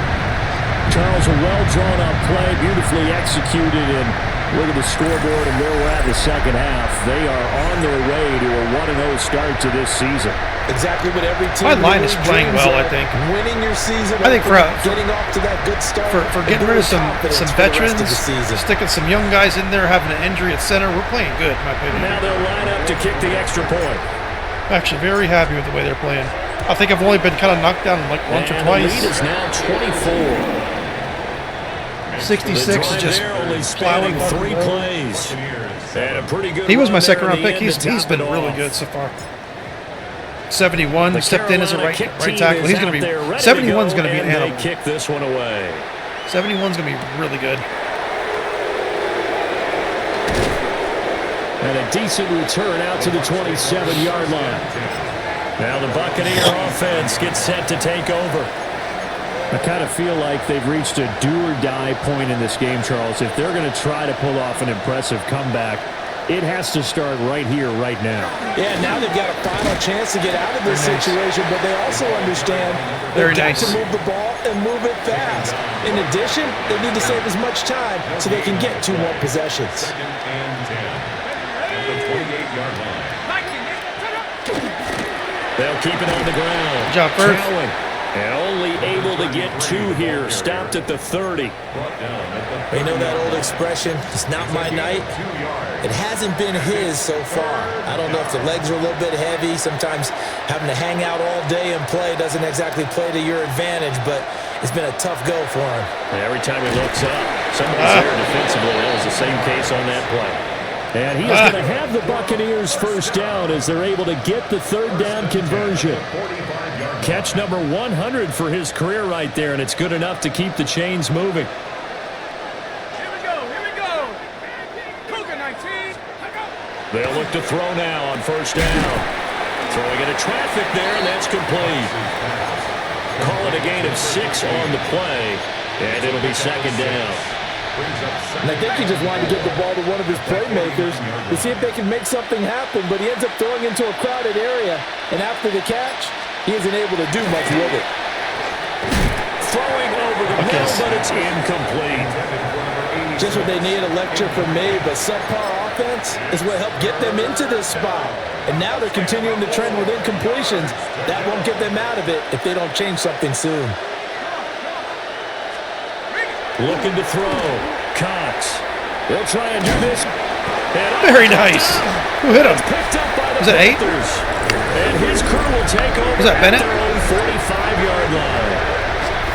Charles, a well-drawn-up play, beautifully executed, and look at the scoreboard and where we're at in the second half. They are on their way to a 1-0 start to this season. Exactly what every team. My line is playing well, I think. Winning your season. I think getting off to that good start. For getting rid of some veterans, sticking some young guys in there, having an injury at center, we're playing good, in my opinion. Now they'll line up to kick the extra point. I'm actually very happy with the way they're playing. I think I've only been kind of knocked down like once or twice. The lead is now 24. 66 is just only plowing 3 plays. And a pretty good He was my run second there round in the pick. end He's to top been it really off. good so far. 71 stepped in as a right tackle. He's going to be 71's going to be an animal. Kick this one away. 71's going to be really good. And a decent return out to the 27-yard line. Now the Buccaneer offense gets set to take over. I kind of feel like they've reached a do-or-die point in this game, Charles. If they're going to try to pull off an impressive comeback, it has to start right here, right now. Yeah, now they've got a final chance to get out of this situation, but they also understand they've got to move the ball and move it fast. In addition, they need to save as much time so they can get 2 more possessions. Second and 10 at the 28-yard line. They'll keep it on the ground. Good job, Firth. And only able to get 2 here. Stopped at the 30. You know that old expression, it's not my night? It hasn't been his so far. I don't know if the legs are a little bit heavy. Sometimes having to hang out all day and play doesn't exactly play to your advantage, but it's been a tough go for him. Every time he looks up, somebody's there defensively. That was the same case on that play. And he is going to have the Buccaneers first down as they're able to get the 3rd down conversion. Catch number 100 for his career right there, and it's good enough to keep the chains moving. Here we go. Cougar 19. They'll look to throw now on first down. Throwing into traffic there, and that's complete. Call it a gain of 6 on the play, and it'll be 2nd down. And I think he just wanted to get the ball to one of his playmakers to see if they can make something happen, but he ends up throwing into a crowded area, and after the catch, he isn't able to do much with it. Throwing over the middle, but it's incomplete. Just what they need, a lecture from me, but subpar offense is what helped get them into this spot. And now they're continuing to trend with incompletions. That won't get them out of it if they don't change something soon. Looking to throw. Cox. They'll try and do this. Very nice. Who hit him? Was that 8? And his crew will take over. Was that Bennett? At their own 45-yard line.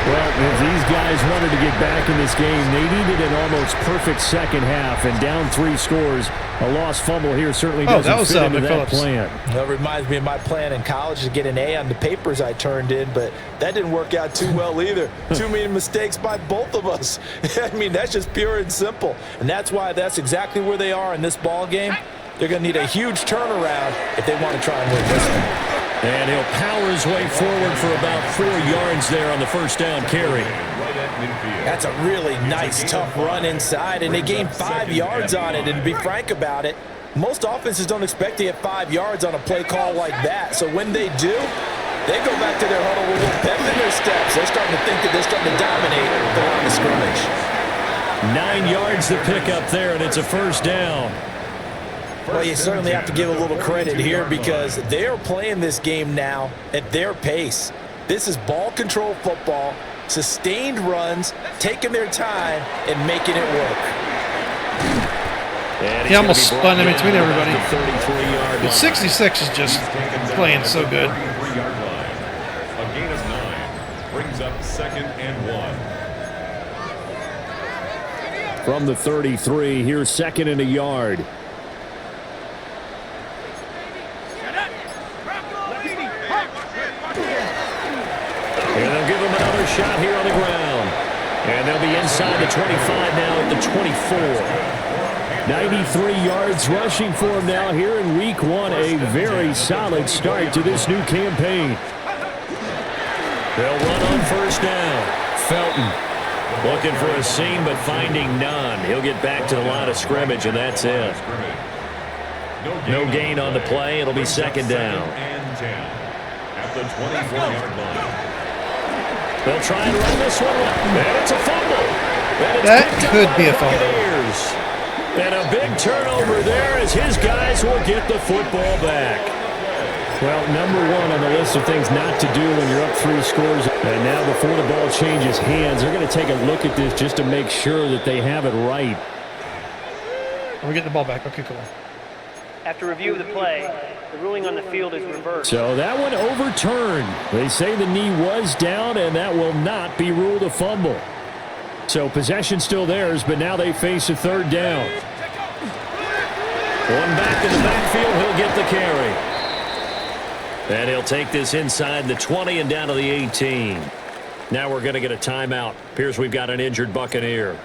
Well, if these guys wanted to get back in this game, they needed an almost perfect second half, and down 3 scores. A lost fumble here certainly doesn't fit into that plan. That reminds me of my plan in college to get an A on the papers I turned in, but that didn't work out too well either. Too many mistakes by both of us. I mean, that's just pure and simple, and that's why that's exactly where they are in this ball game. They're going to need a huge turnaround if they want to try and win this one. And he'll power his way forward for about 4 yards there on the first down carry. That's a really nice, tough run inside, and they gained 5 yards on it. And to be frank about it, most offenses don't expect to get 5 yards on a play call like that. So when they do, they go back to their huddle with a little pep in their steps. They're starting to think that they're starting to dominate the line of scrimmage. 9 yards to pick up there, and it's a first down. Well, you certainly have to give a little credit here because they are playing this game now at their pace. This is ball control football, sustained runs, taking their time, and making it work. He almost spun in between everybody. But 66 is just playing so good. A gain of 9 brings up 2nd and 1. From the 33, here's 2nd and a yard. And they'll give him another shot here on the ground. And they'll be inside the 25 now at the 24. 93 yards rushing for him now here in week 1. A very solid start to this new campaign. They'll run on first down. Felton looking for a seam but finding none. He'll get back to the line of scrimmage, and that's it. No gain on the play. It'll be 2nd down. And 10 at the 24-yard line. They'll try and run this one. And it's a fumble. That could be a fumble. And a big turnover there as his guys will get the football back. Well, number 1 on the list of things not to do when you're up 3 scores. And now before the ball changes hands, they're going to take a look at this just to make sure that they have it right. We're getting the ball back. Okay, cool. After review of the play, the ruling on the field is reversed. So that one overturned. They say the knee was down, and that will not be ruled a fumble. So possession still theirs, but now they face a 3rd down. One back in the backfield, he'll get the carry. And he'll take this inside the 20 and down to the 18. Now we're going to get a timeout. Appears we've got an injured Buccaneer.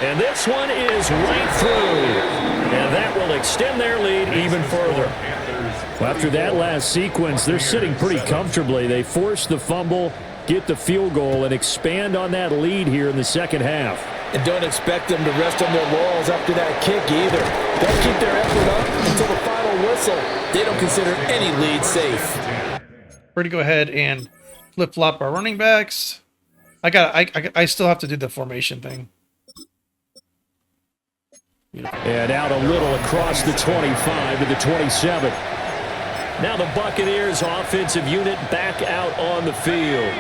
And this one is right through. And that will extend their lead even further. Well, after that last sequence, they're sitting pretty comfortably. They force the fumble, get the field goal, and expand on that lead here in the second half. And don't expect them to rest on their laurels after that kick either. They'll keep their effort up until the final whistle. They don't consider any lead safe. We're going to go ahead and flip-flop our running backs. I still have to do the formation thing. And out a little across the 25 to the 27. Now the Buccaneers offensive unit back out on the field.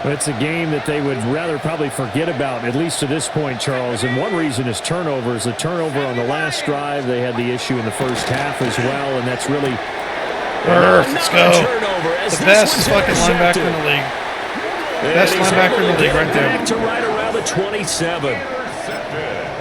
It's a game that they would rather probably forget about, at least to this point, Charles. And one reason is turnovers. The turnover on the last drive, they had the issue in the first half as well, and that's really... Let's go. The best fucking linebacker in the league. Best linebacker in the league right there. Back to right around the 27.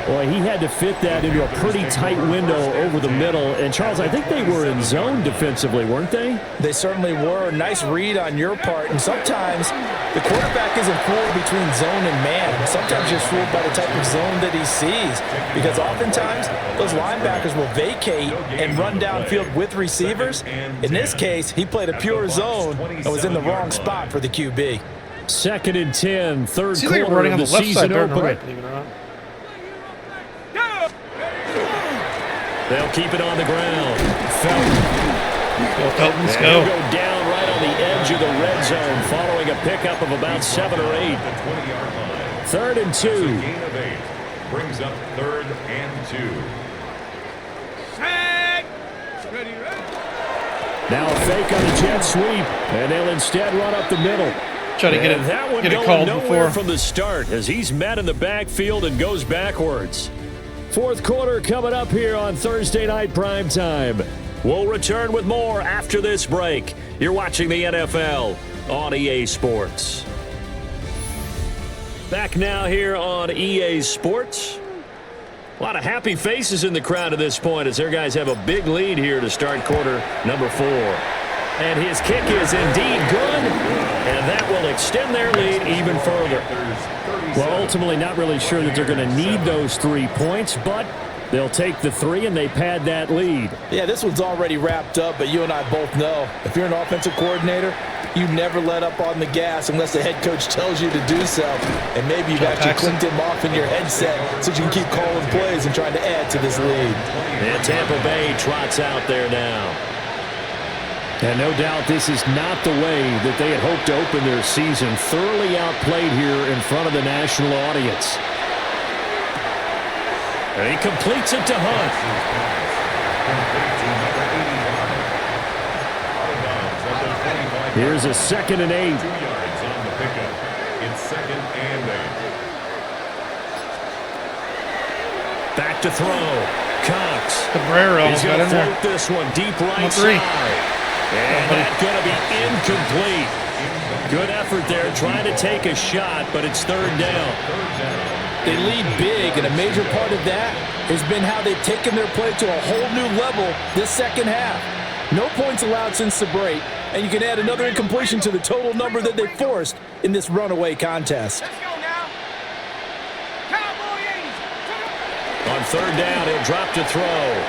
Boy, he had to fit that into a pretty tight window over the middle. And, Charles, I think they were in zone defensively, weren't they? They certainly were. Nice read on your part. And sometimes the quarterback isn't fooled between zone and man. Sometimes you're fooled by the type of zone that he sees. Because oftentimes, those linebackers will vacate and run downfield with receivers. In this case, he played a pure zone and was in the wrong spot for the QB. 2nd and 10, third Seems like quarter running of on the the left side season better than the opener. right, believe it or not. They'll keep it on the ground. Felton, let's And go. he'll go down right on the edge of the red zone following a pickup of about 7 or 8. 3rd and 2. Gain of 8 brings up 3rd and 2. Set. Ready, ready. Now a fake on the jet sweep, and they'll instead run up the middle. Try to And that one get it going called nowhere before. from the start as he's met in the backfield and goes backwards. 4th quarter coming up here on Thursday Night Primetime. We'll return with more after this break. You're watching the NFL on EA Sports. Back now here on EA Sports. A lot of happy faces in the crowd at this point as their guys have a big lead here to start quarter number 4. And his kick is indeed good, and that will extend their lead even further. Well, ultimately not really sure that they're going to need those 3 points, but they'll take the 3 and they pad that lead. Yeah, this one's already wrapped up, but you and I both know if you're an offensive coordinator, you never let up on the gas unless the head coach tells you to do so. And maybe you've actually clicked him off in your headset so you can keep calling plays and trying to add to this lead. And Tampa Bay trots out there now. And no doubt this is not the way that they had hoped to open their season. Thoroughly outplayed here in front of the national audience. And he completes it to Hunt. Here's a 2nd and 8. 2 yards on the pickup. It's 2nd and 8. Back to throw. Cox. Cabrera He's almost got going in to there. float this one deep right Number 3. side. And that's going to be incomplete. Good effort there trying to take a shot, but it's 3rd down. They lead big, and a major part of that has been how they've taken their play to a whole new level this second half. No points allowed since the break, and you can add another incompletion to the total number that they forced in this runaway contest. Let's go now. Cowboy 80. On 3rd down, he'll drop to throw.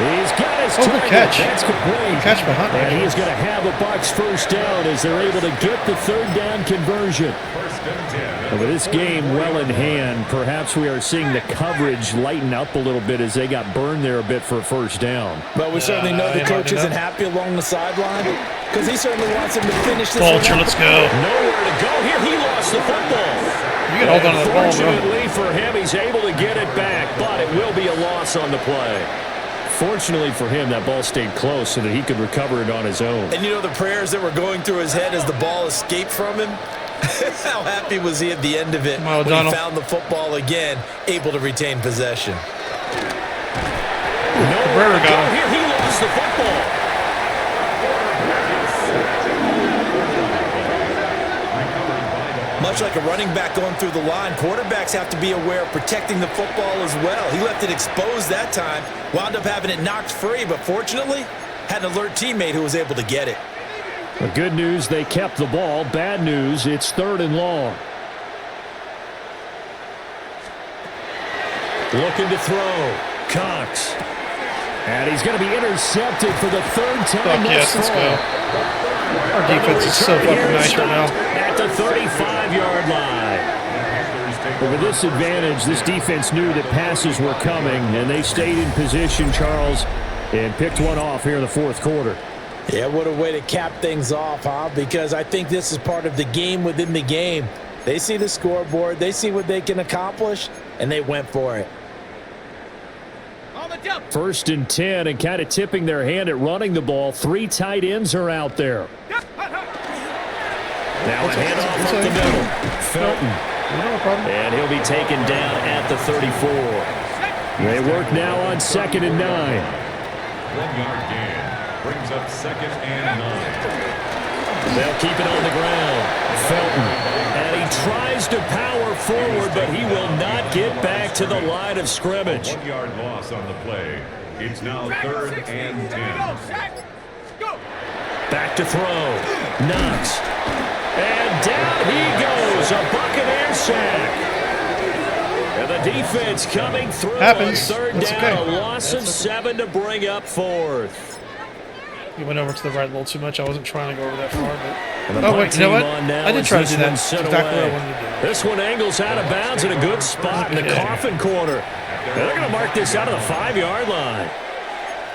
He's got his Good target. catch. That's complete. Good catch by Hunt. And he is going to have the Bucs first down as they're able to get the 3rd down conversion. 1st and 10. And with this game well in hand, perhaps we are seeing the coverage lighten up a little bit as they got burned there a bit for a first down. But we certainly know the coach isn't happy along the sideline because he certainly wants him to finish this one Vulture, out. let's go. Nowhere to go here. He lost the football. You can hold on to the ball, bro. Fortunately for him, he's able to get it back, but it will be a loss on the play. Fortunately for him, that ball stayed close so that he could recover it on his own. And you know the prayers that were going through his head as the ball escaped from him? How happy was he at the end of it Come on, when O'Donnell. he found the football again, able to retain possession? Cabrera got him. Here, he lost the football. Much like a running back going through the line, quarterbacks have to be aware of protecting the football as well. He left it exposed that time, wound up having it knocked free, but fortunately, had an alert teammate who was able to get it. The good news, they kept the ball. Bad news, it's 3rd and long. Looking to throw. Cox. And he's going to be intercepted for the 3rd time. Fuck yes, let's go. Our defense is so fucking nice right now. At the 35-yard line. But with this advantage, this defense knew that passes were coming, and they stayed in position, Charles, and picked one off here in the 4th quarter. Yeah, what a way to cap things off, huh? Because I think this is part of the game within the game. They see the scoreboard, they see what they can accomplish, and they went for it. On the First and 10, and kind of tipping their hand at running the ball. 3 tight ends are out there. Now a handoff up the middle. Felton. And he'll be taken down at the 34. They work now on 2nd and 9. 1-yard gain. Brings up 2nd and 9. They'll keep it on the ground. Felton. And he tries to power forward, but he will not get back to the line of scrimmage. 1-yard loss on the play. It's now 3rd and 10. Back to throw. Knox. And down he goes. A Buccaneer sack. And the defense coming through Happens. on 3rd That's down. okay. A loss of 7 to bring up 4th. He went over to the right a little too much. I wasn't trying to go over that far, but... And the Oh, wait, you know punt what? team on now I did as try to this do that. one's sent Exactly what I away. wanted to do. This one angles out of bounds in a good spot in the coffin corner. They're going to mark this out of the 5-yard line.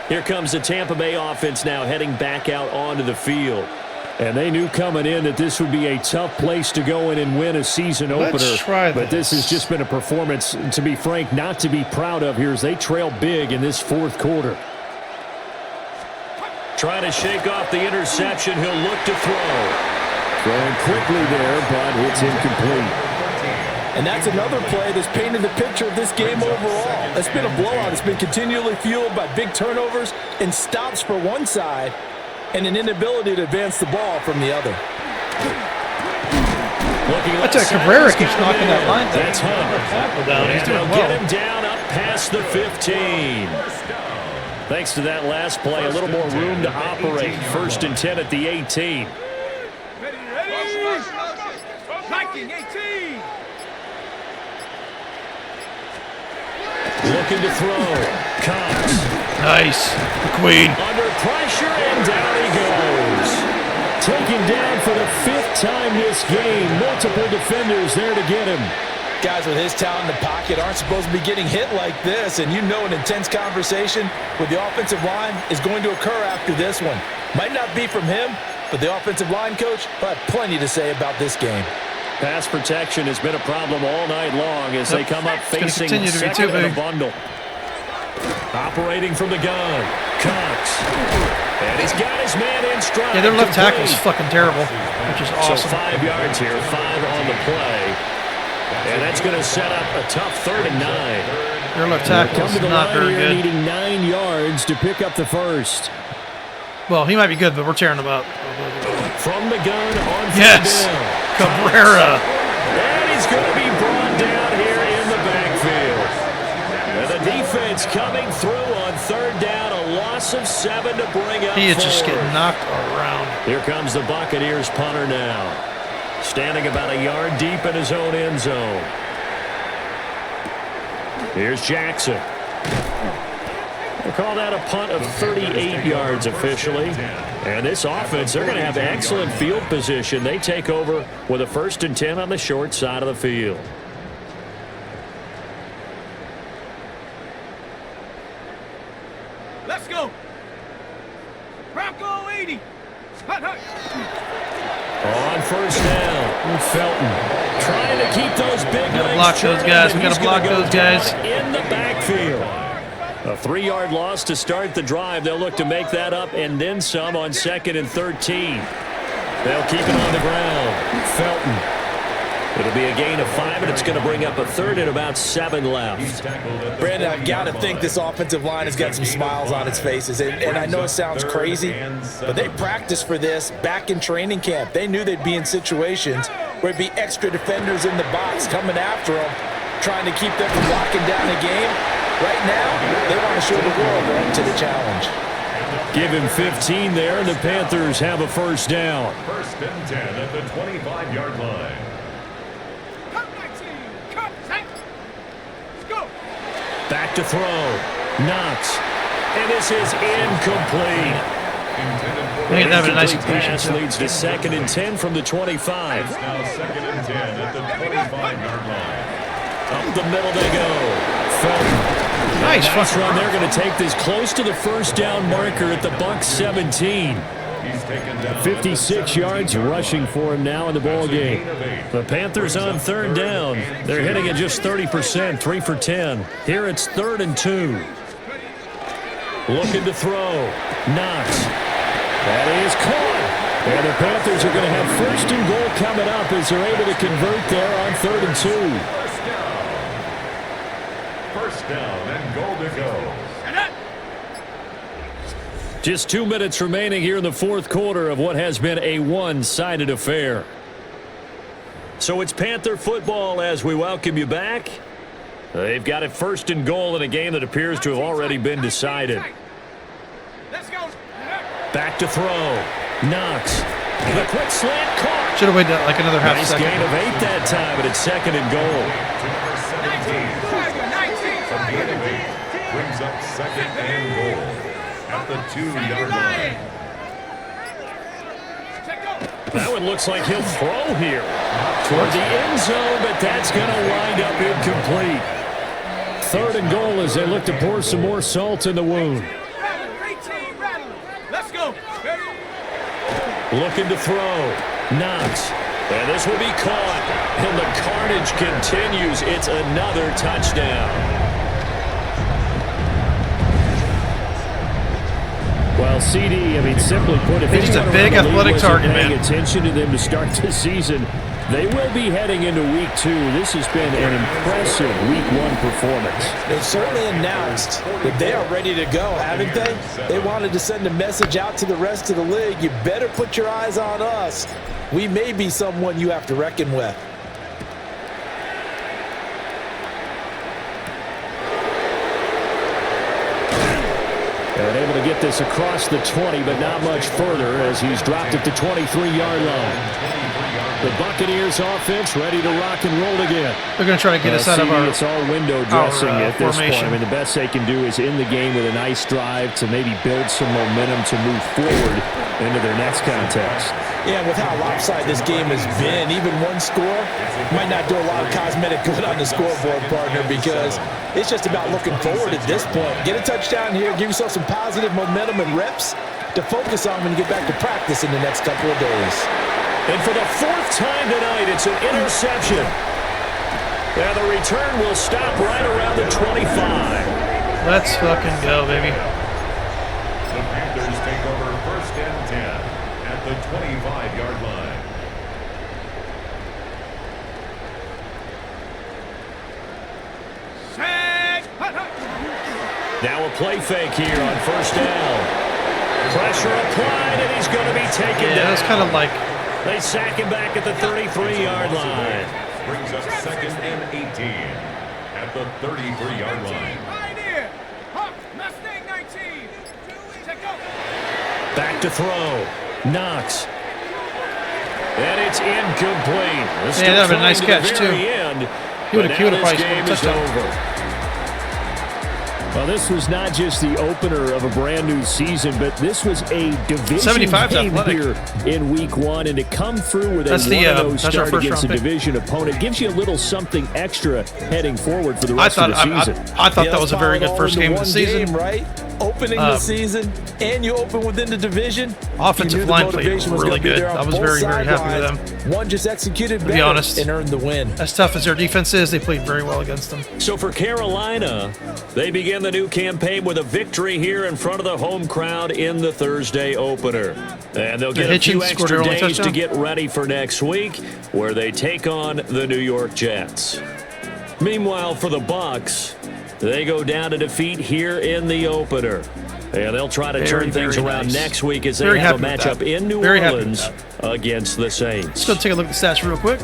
Here comes the Tampa Bay offense now heading back out onto the field. And they knew coming in that this would be a tough place to go in and win a season opener. Let's try but this has just been a performance, to be frank, not to be proud of here as they trail big in this 4th quarter. Trying to shake off the interception. He'll look to throw. Throwing quickly there, but it's incomplete. And that's another play that's painted the picture of this game overall. It's been a blowout. It's been continually fueled by big turnovers and stops for one side and an inability to advance the ball from the other. I tell you, Cabrera keeps knocking that line down. That's Hunt. Down. He's doing Get well. him down up past the 15. Thanks to that last play, a little more room to operate. 1st and 10 at the 18. Viking 18. Looking to throw. Cox. Nice. McQueen. Under pressure, and down he goes. Taken down for the 5th time this game. Multiple defenders there to get him. Guys with his talent in the pocket aren't supposed to be getting hit like this, and you know an intense conversation with the offensive line is going to occur after this one. Might not be from him, but the offensive line coach will have plenty to say about this game. Pass protection has been a problem all night long as they come up facing second in a bundle. Operating from the gun. Cox. And he's got his man in stride. Yeah, their left tackle is fucking terrible, which is awesome. So 5 yards here, 5 on the play. And that's going to set up a tough 3rd and 9. Their left tackle is not very good. Needing 9 yards to pick up the 1st. Well, he might be good, but we're tearing him up. From the gun on 3rd Yes, down. Cabrera. And he's going to be brought down here in the backfield. And the defense coming through on 3rd down. A loss of 7 to bring up He is 4. just getting knocked around. Here comes the Buccaneers punter now. Standing about a yard deep in his own end zone. Here's Jackson. We'll call that a punt of 38 yards officially. And this offense, they're going to have excellent field position. They take over with a 1st and 10 on the short side of the field. Let's go. Bronco 80. Hut, hut. On 1st down, Felton trying to keep those big legs. Block those guys. We got to block those guys. In the backfield. A 3-yard loss to start the drive. They'll look to make that up and then some on 2nd and 13. They'll keep it on the ground. Felton. It'll be a gain of 5, and it's going to bring up a 3rd and about 7 left. Brandon, I've got to think this offensive line has got some smiles on its faces. And I know it sounds crazy, but they practiced for this back in training camp. They knew they'd be in situations where it'd be extra defenders in the box coming after them, trying to keep them from locking down the game. Right now, they want to show the world they're up to the challenge. Give him 15 there, and the Panthers have a 1st down. 1st and 10 at the 25-yard line. Cut 19. Cut. Set. Go. Back to throw. Knox. And this is incomplete. We didn't have a nice Pass completion. leads to 2nd and 10 from the 25. It's now 2nd and 10 at the 25-yard line. Up the middle they go. Felton. Nice Run. They're going to take this close to the 1st down marker at the Bucs 17. 56 yards rushing for him now in the ball game. The Panthers on 3rd down. They're hitting at just 30%, 3 for 10. Here it's 3rd and 2. Looking to throw. Knox. That is caught. And the Panthers are going to have first and goal coming up as they're able to convert there on 3rd and 2. First down and goal to go. Just 2 minutes remaining here in the 4th quarter of what has been a one-sided affair. So it's Panther football as we welcome you back. They've got it first and goal in a game that appears to have already been decided. Back to throw. Knox. The quick slant caught. Should have waited like another half nice second. Gain of 8 that time, but it's 2nd and goal. Brings up 2nd and goal at the 2-yard line. That one looks like he'll throw here toward the end zone, but that's going to wind up incomplete. 3rd and goal as they look to pour some more salt in the wound. Let's go. Looking to throw. Knox. And this will be caught. And the carnage continues. It's another touchdown. Well, CD, I mean, simply put, if he's just a anyone big around the league athletic wasn't target, paying man. attention to them to start the season, they will be heading into week 2. This has been an impressive week 1 performance. They've certainly announced that they are ready to go, haven't they? They wanted to send a message out to the rest of the league. You better put your eyes on us. We may be someone you have to reckon with. And able to get this across the 20, but not much further as he's dropped at the 23-yard line. The Buccaneers offense ready to rock and roll again. They're going to try to get us out of our It's all window dressing at this formation. point. I mean, the best they can do is in the game with a nice drive to maybe build some momentum to move forward into their next contest. Yeah, with how lopsided this game has been, even one score might not do a lot of cosmetic good on the scoreboard, partner, because it's just about looking forward at this point. Get a touchdown here, give yourself some positive momentum and reps to focus on when you get back to practice in the next couple of days. And for the 4th time tonight, it's an interception. And the return will stop right around the 25. Let's fucking go, baby. The Panthers take over 1st and 10 at the 25-yard line. Now a play fake here on 1st down. Pressure applied, and he's going to be taken down. Yeah, it's kind of like... They sack him back at the 33-yard line. Brings up 2nd and 18 at the 33-yard line. Pioneer. Hawk. Mustang 19. Check out. Back to throw. Knox. And it's incomplete. Yeah, that was a nice catch, too. He would have probably scored a touchdown. Over. Well, this was not just the opener of a brand new season, but this was a division 75's game athletic. here in week 1, and to come through with a 1-0 start against a division opponent gives you a little something extra heading forward for the rest of the season. I thought that was a very good first game of the season. Right? Opening the season, and you open within the division. Offensive line played really good. I was very, very happy with them. One just executed better to be honest, and earned the win. As tough as their defense is, they played very well against them. So for Carolina, they begin the new campaign with a victory here in front of the home crowd in the Thursday opener. And they'll get a few extra days to get ready for next week, where they take on the New York Jets. Meanwhile, for the Bucs, they go down to defeat here in the opener. And they'll try to turn things around next week as they have a matchup in New Orleans against the Saints. Let's go take a look at the stats real quick.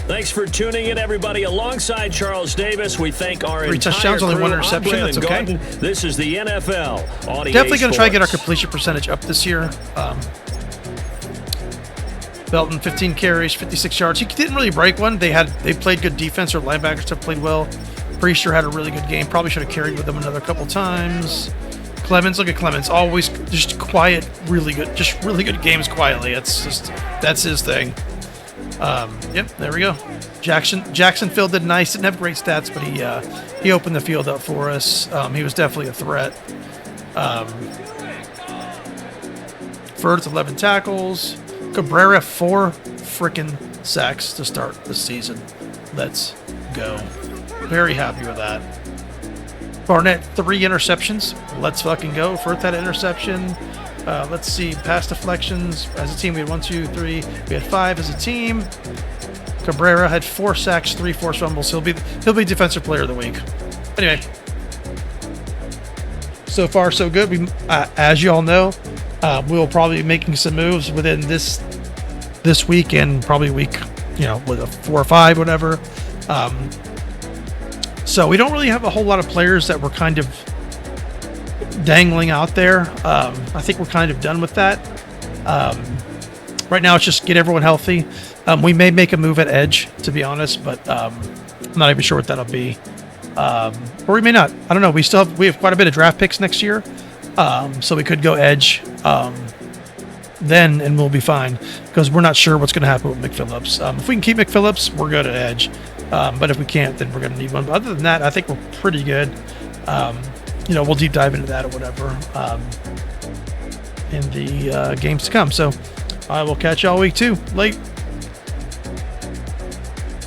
Thanks for tuning in, everybody. Alongside Charles Davis, we thank our 3 touchdowns, only 1 interception. That's okay. This is the NFL on EA Definitely going to try to get our Sports. completion percentage up this year. Belton, 15 carries, 56 yards. He didn't really break one. They played good defense. Their linebackers have played well. Priester had a really good game. Probably should have carried with them another couple times. Clemens, look at Clemens. Always just quiet, really good. Just really good games quietly. That's his thing. Yep, there we go. Jacksonville did nice. Didn't have great stats, but he opened the field up for us. He was definitely a threat. Firth, 11 tackles. Cabrera, 4 freaking sacks to start the season. Let's go. Very happy with that. Barnett, 3 interceptions. Let's fucking go. First had an interception. Let's see, pass deflections. As a team, we had 1, 2, 3. We had 5 as a team. Cabrera had 4 sacks, 3 forced fumbles. He'll be defensive player of the week. Anyway, so far so good. We, as you all know, we'll probably be making some moves within this week and probably week, with a 4 or 5, whatever. So we don't really have a whole lot of players that we're kind of dangling out there. I think we're kind of done with that. Right now, it's just get everyone healthy. We may make a move at edge, to be honest, but I'm not even sure what that'll be. Or we may not. I don't know. We have quite a bit of draft picks next year, so we could go edge then, and we'll be fine because we're not sure what's going to happen with McPhillips. If we can keep McPhillips, we're good at edge. But if we can't, then we're going to need one. But other than that, I think we're pretty good. We'll deep dive into that or whatever in the games to come. So I will catch y'all week 2. Late.